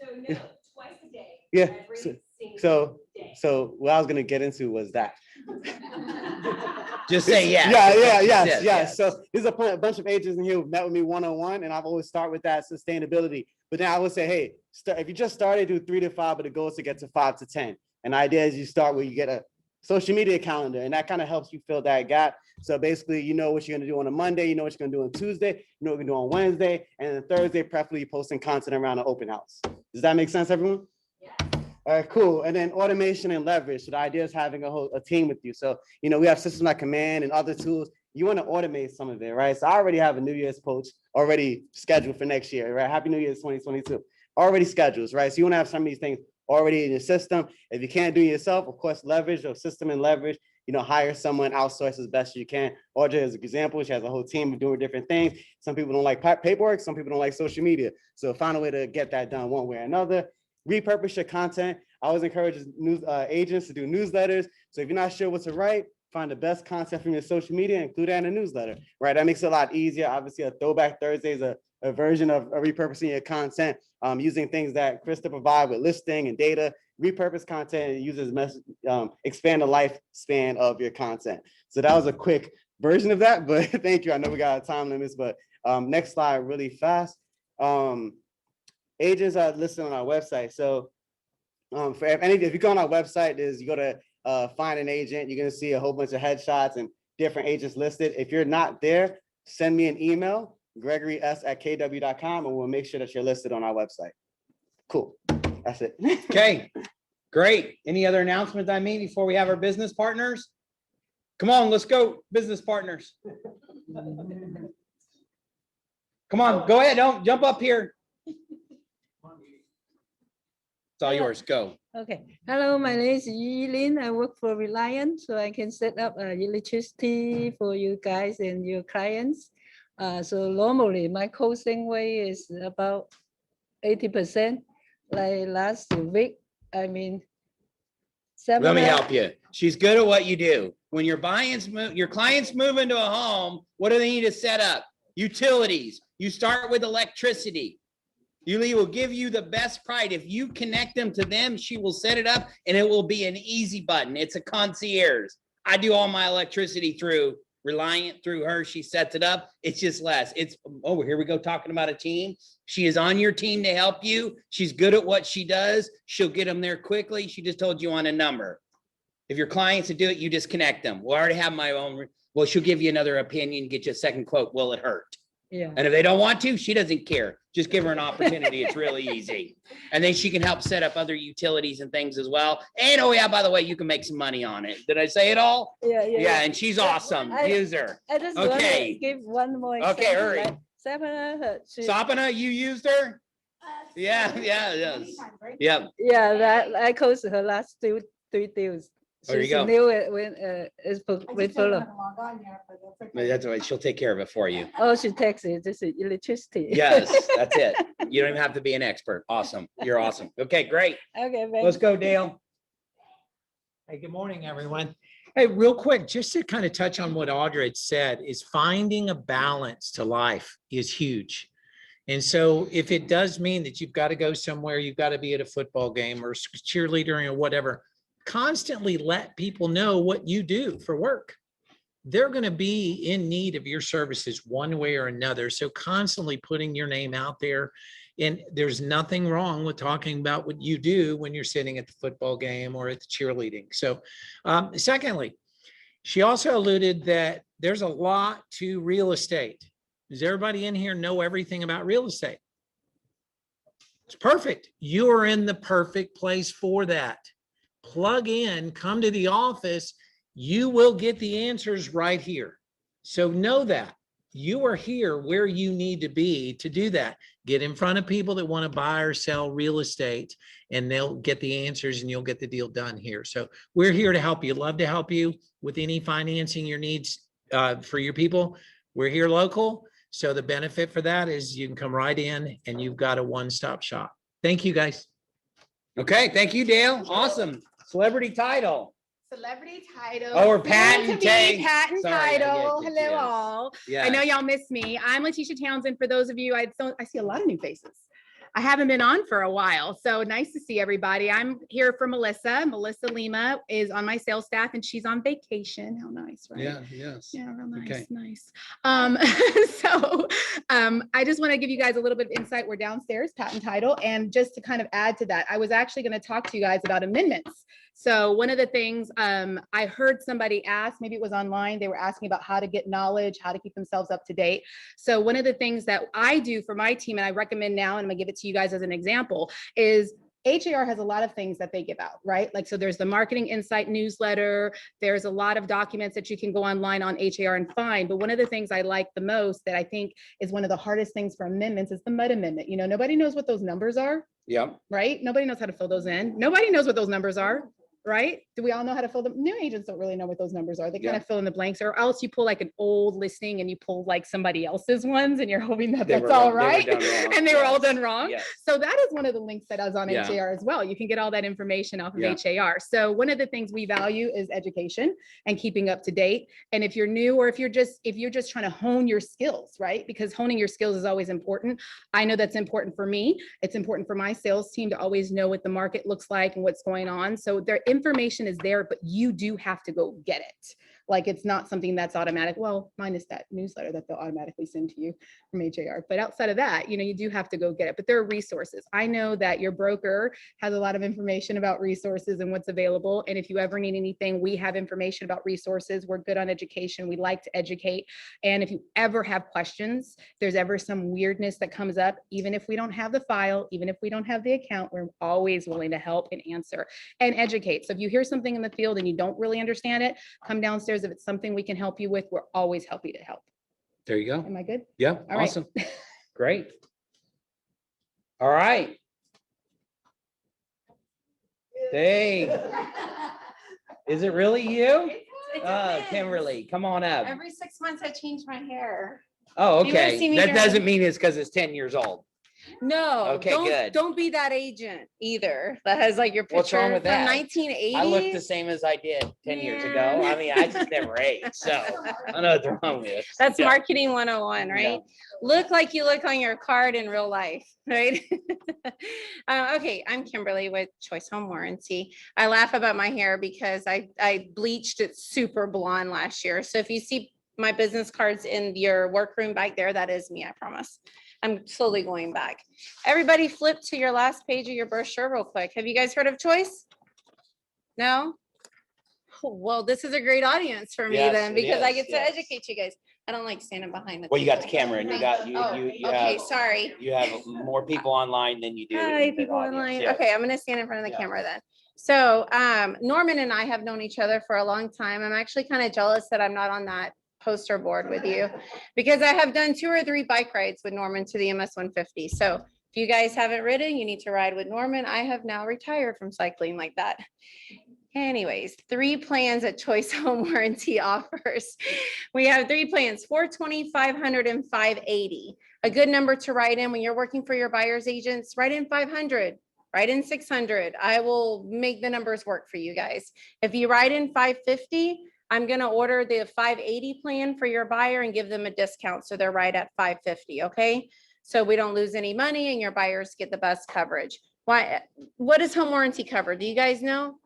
So no, Yeah. twice a day. Yeah, every so- single day. so what I was gonna get into was that. Just say yes. Yes. So there's a bunch of agents in here who met with me one-on-one, and I've always start with that sustainability. But then I would say, hey, if you just started, do 3 to 5, but the goal is to get to 5 to 10. And the idea is you start where you get a social media calendar, and that kind of helps you fill that gap. So basically, you know what you're gonna do on a Monday, you know what you're gonna do on Tuesday, you know what you're gonna do on Wednesday, and then Thursday, preferably posting content around the open house. Does that make sense, everyone? All right, cool. And then automation and leverage. So the idea is having a team with you. So, you know, we have systems like Command and other tools. You want to automate some of it, right? So I already have a New Year's coach already scheduled for next year, right? Happy New Year's 2022. Already scheduled, right? So you want to have some of these things already in your system. If you can't do it yourself, of course, leverage or system and leverage, you know, hire someone, outsource as best you can. Audrey is an example. She has a whole team of doing different things. Some people don't like paperwork. Some people don't like social media. So find a way to get that done one way or another. Repurpose your content. I always encourage news agents to do newsletters. So if you're not sure what to write, find the best content from your social media, include that in a newsletter, right? That makes it a lot easier. Obviously, a Throwback Thursday is a version of repurposing your content, using things that Krista provide with listing and data. Repurpose content and uses expand the lifespan of your content. So that was a quick version of that, but thank you. I know we got time limits, but next slide really fast. Agents are listed on our website. So if you go on our website, you go to find an agent, you're gonna see a whole bunch of headshots and different agents listed. If you're not there, send me an email, gregorys@kw.com, and we'll make sure that you're listed on our website. Cool, that's it. Okay, great. Any other announcements I made before we have our business partners? Come on, let's go, business partners. Come on, go ahead, don't jump up here. It's all yours, go. Okay. Hello, my name is Yilin. I work for Reliant, so I can set up electricity for you guys and your clients. So normally my closing rate is about 80%. Like last week, I mean, Let me help you. She's good at what you do. When your clients move into a home, what do they need to set up? Utilities. You start with electricity. Yuli will give you the best price. If you connect them to them, she will set it up and it will be an easy button. It's a concierge. I do all my electricity through Reliant, through her. She sets it up. It's just less. Oh, here we go talking about a team. She is on your team to help you. She's good at what she does. She'll get them there quickly. She just told you on a number. If your clients to do it, you just connect them. Well, I already have my own. Well, she'll give you another opinion, get you a second quote. Will it hurt? Yeah. And if they don't want to, she doesn't care. Just give her an opportunity. It's really easy. And then she can help set up other utilities and things as well. And oh yeah, by the way, you can make some money on it. Did I say it all? Yeah. Yeah, and she's awesome. Use her. I just want Okay. to give one more. Okay, example, hurry. like Sapana, Sapana, you used her? Yeah. Yep. Yeah, that I closed her last three deals. There you She's go. new it's with Fuller. That's all right. She'll take care of it for you. Oh, she texted, this is electricity. Yes, that's it. You don't even have to be an expert. Awesome. You're awesome. Okay, great. Okay, Let's go, Dale. Hey, good morning, everyone. Hey, real quick, just to kind of touch on what Audrey had said, is finding a balance to life is huge. And so if it does mean that you've got to go somewhere, you've got to be at a football game or cheerleading or whatever, constantly let people know what you do for work. They're going to be in need of your services one way or another. So constantly putting your name out there. And there's nothing wrong with talking about what you do when you're sitting at the football game or at the cheerleading. So secondly, she also alluded that there's a lot to real estate. Does everybody in here know everything about real estate? It's perfect. You are in the perfect place for that. Plug in, come to the office, you will get the answers right here. So know that you are here where you need to be to do that. Get in front of people that want to buy or sell real estate, and they'll get the answers and you'll get the deal done here. So we're here to help you. Love to help you with any financing your needs for your people. We're here local. So the benefit for that is you can come right in and you've got a one-stop shop. Thank you, guys. Okay, thank you, Dale. Awesome. Celebrity title. Celebrity Title. Oh, we're soon to patenting. be Patent Sorry, I get Title. confused. Hello all. I know y'all miss me. I'm Letitia Townsend. For those of you, I see a lot of new faces. I haven't been on for a while, so nice to see everybody. I'm here for Melissa. Melissa Lima is on my sales staff and she's on vacation. How nice, right? Yes. Yeah, real nice, Okay. nice. So I just want to give you guys a little bit of insight. We're downstairs, patent title, and just to kind of add to that, I was actually going to talk to you guys about amendments. So one of the things I heard somebody ask, maybe it was online, they were asking about how to get knowledge, how to keep themselves up to date. So one of the things that I do for my team, and I recommend now, and I'm gonna give it to you guys as an example, is HAR has a lot of things that they give out, right? Like, so there's the Marketing Insight newsletter. There's a lot of documents that you can go online on HAR and find. But one of the things I like the most that I think is one of the hardest things for amendments is the MUD amendment. You know, nobody knows what those numbers are, Yep. right? Nobody knows how to fill those in. Nobody knows what those numbers are. Right? Do we all know how to fill them? New agents don't really know what those numbers are. They kind Yeah. of fill in the blanks, or else you pull like an old listing and you pull like somebody else's ones and you're hoping that They that's were all wrong- they were right. done wrong. And they were all Yes. done wrong. Yes. So that is one of the links that I was on Yeah. HAR as well. You can get all that information off of Yeah. HAR. So one of the things we value is education and keeping up to date. And if you're new, or if you're just trying to hone your skills, right? Because honing your skills is always important. I know that's important for me. It's important for my sales team to always know what the market looks like and what's going on. So their information is there, but you do have to go get it. Like, it's not something that's automatic. Well, minus that newsletter that they'll automatically send to you from HAR. But outside of that, you know, you do have to go get it. But there are resources. I know that your broker has a lot of information about resources and what's available. And if you ever need anything, we have information about resources. We're good on education. We like to educate. And if you ever have questions, there's ever some weirdness that comes up, even if we don't have the file, even if we don't have the account, we're always willing to help and answer and educate. So if you hear something in the field and you don't really understand it, come downstairs. If it's something we can help you with, we're always happy to help. There you go. Am I good? Yeah, All right. awesome. Great. All right. Dang. Is it really you? Kimberly, come on up. Every 6 months I change my hair. Oh, you wanna see okay. me That during- doesn't mean it's because it's 10 years old. No, Okay, good. don't be that agent either. That has like your picture What's wrong with from that? 1980. I look the same as I did 10 years ago. I mean, I just never age, so I don't know what's wrong with it. That's Yeah. marketing 101, right? Look like you look on your card in real life, right? Okay, I'm Kimberly with Choice Home Warranty. I laugh about my hair because I bleached it super blonde last year. So if you see my business cards in your workroom back there, that is me, I promise. I'm slowly going back. Everybody flip to your last page of your brochure real quick. Have you guys heard of Choice? No? Oh, well, this is a great audience for me Yes, then, it because I is, get to yes. educate you guys. I don't like standing behind the. Well, you got the people. camera and you got, you Okay, have, sorry. you have more people online than you do. Hi, in the people audience, online. yes. Okay, I'm gonna stand in front of the Yeah. camera then. So Norman and I have known each other for a long time. I'm actually kind of jealous that I'm not on that poster board with you, because I have done 2 or 3 bike rides with Norman to the MS 150. So if you guys haven't ridden, you need to ride with Norman. I have now retired from cycling like that. Anyways, 3 plans that Choice Home Warranty offers. We have 3 plans, 420, 500, and 580. A good number to write in when you're working for your buyer's agents, write in 500, write in 600. I will make the numbers work for you guys. If you write in 550, I'm gonna order the 580 plan for your buyer and give them a discount, so they're right at 550, okay? So we don't lose any money and your buyers get the best coverage. What is home warranty cover? Do you guys know?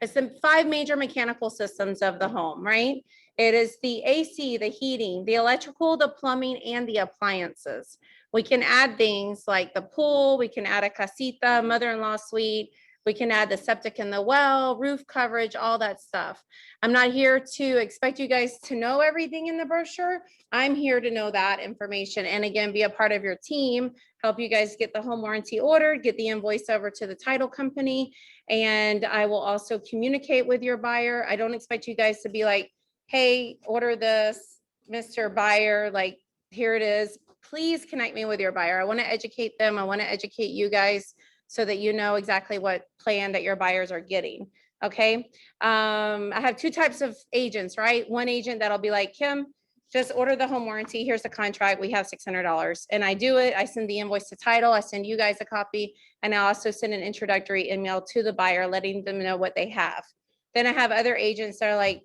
It's the 5 major mechanical systems of the home, right? It is the AC, the heating, the electrical, the plumbing, and the appliances. We can add things like the pool, we can add a casita, mother-in-law suite, we can add the septic in the well, roof coverage, all that stuff. I'm not here to expect you guys to know everything in the brochure. I'm here to know that information and again, be a part of your team, help you guys get the home warranty ordered, get the invoice over to the title company. And I will also communicate with your buyer. I don't expect you guys to be like, hey, order this, Mr. Buyer, like, here it is. Please connect me with your buyer. I want to educate them. I want to educate you guys so that you know exactly what plan that your buyers are getting. Okay. I have 2 types of agents, right? One agent that'll be like, Kim, just order the home warranty. Here's the contract. We have $600. And I do it. I send the invoice to title. I send you guys a copy. And I also send an introductory email to the buyer, letting them know what they have. Then I have other agents that are like,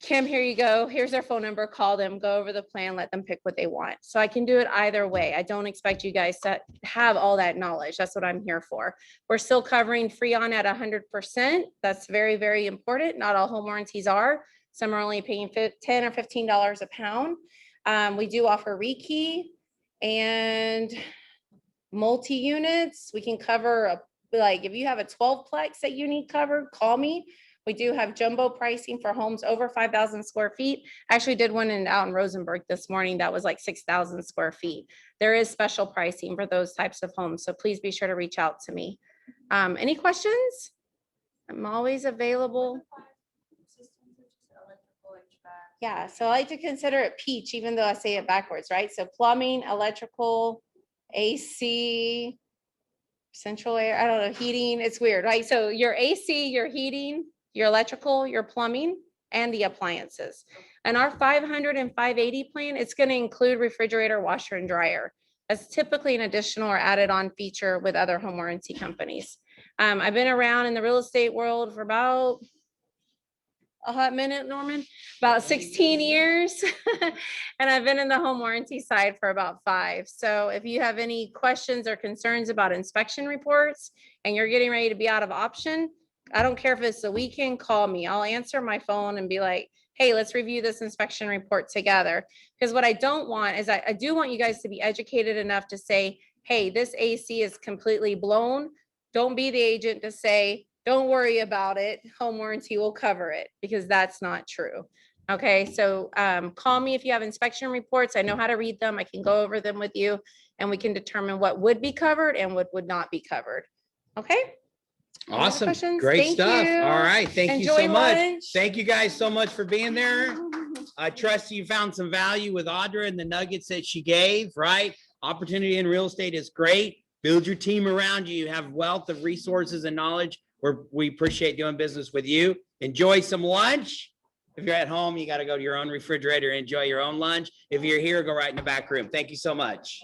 Kim, here you go. Here's their phone number. Call them, go over the plan, let them pick what they want. So I can do it either way. I don't expect you guys to have all that knowledge. That's what I'm here for. We're still covering Freon at 100%. That's very, very important. Not all home warranties are. Some are only paying $10 or $15 a pound. We do offer rekey and multi-units. We can cover, like if you have a 12-plex that you need covered, call me. We do have jumbo pricing for homes over 5,000 square feet. I actually did one out in Rosenberg this morning that was like 6,000 square feet. There is special pricing for those types of homes, so please be sure to reach out to me. Any questions? I'm always available. Yeah, so I like to consider it peach, even though I say it backwards, right? So plumbing, electrical, AC, central air, I don't know, heating, it's weird, right? So your AC, your heating, your electrical, your plumbing, and the appliances. And our 500 and 580 plan, it's gonna include refrigerator, washer, and dryer. That's typically an additional or added on feature with other home warranty companies. I've been around in the real estate world for about a hot minute, Norman, about 16 years. And I've been in the home warranty side for about 5. So if you have any questions or concerns about inspection reports and you're getting ready to be out of option, I don't care if it's the weekend, call me. I'll answer my phone and be like, hey, let's review this inspection report together. Because what I don't want is I do want you guys to be educated enough to say, hey, this AC is completely blown. Don't be the agent to say, don't worry about it. Home warranty will cover it, because that's not true. Okay, so call me if you have inspection reports. I know how to read them. I can go over them with you and we can determine what would be covered and what would not be covered. Okay? Any other Awesome. questions? Great Thank stuff. you. All right. Thank you Enjoy so much. lunch. Thank you guys so much for being there. I trust you found some value with Audra and the nuggets that she gave, right? Opportunity in real estate is great. Build your team around you. You have wealth of resources and knowledge. We appreciate doing business with you. Enjoy some lunch. If you're at home, you got to go to your own refrigerator and enjoy your own lunch. If you're here, go right in the back room. Thank you so much.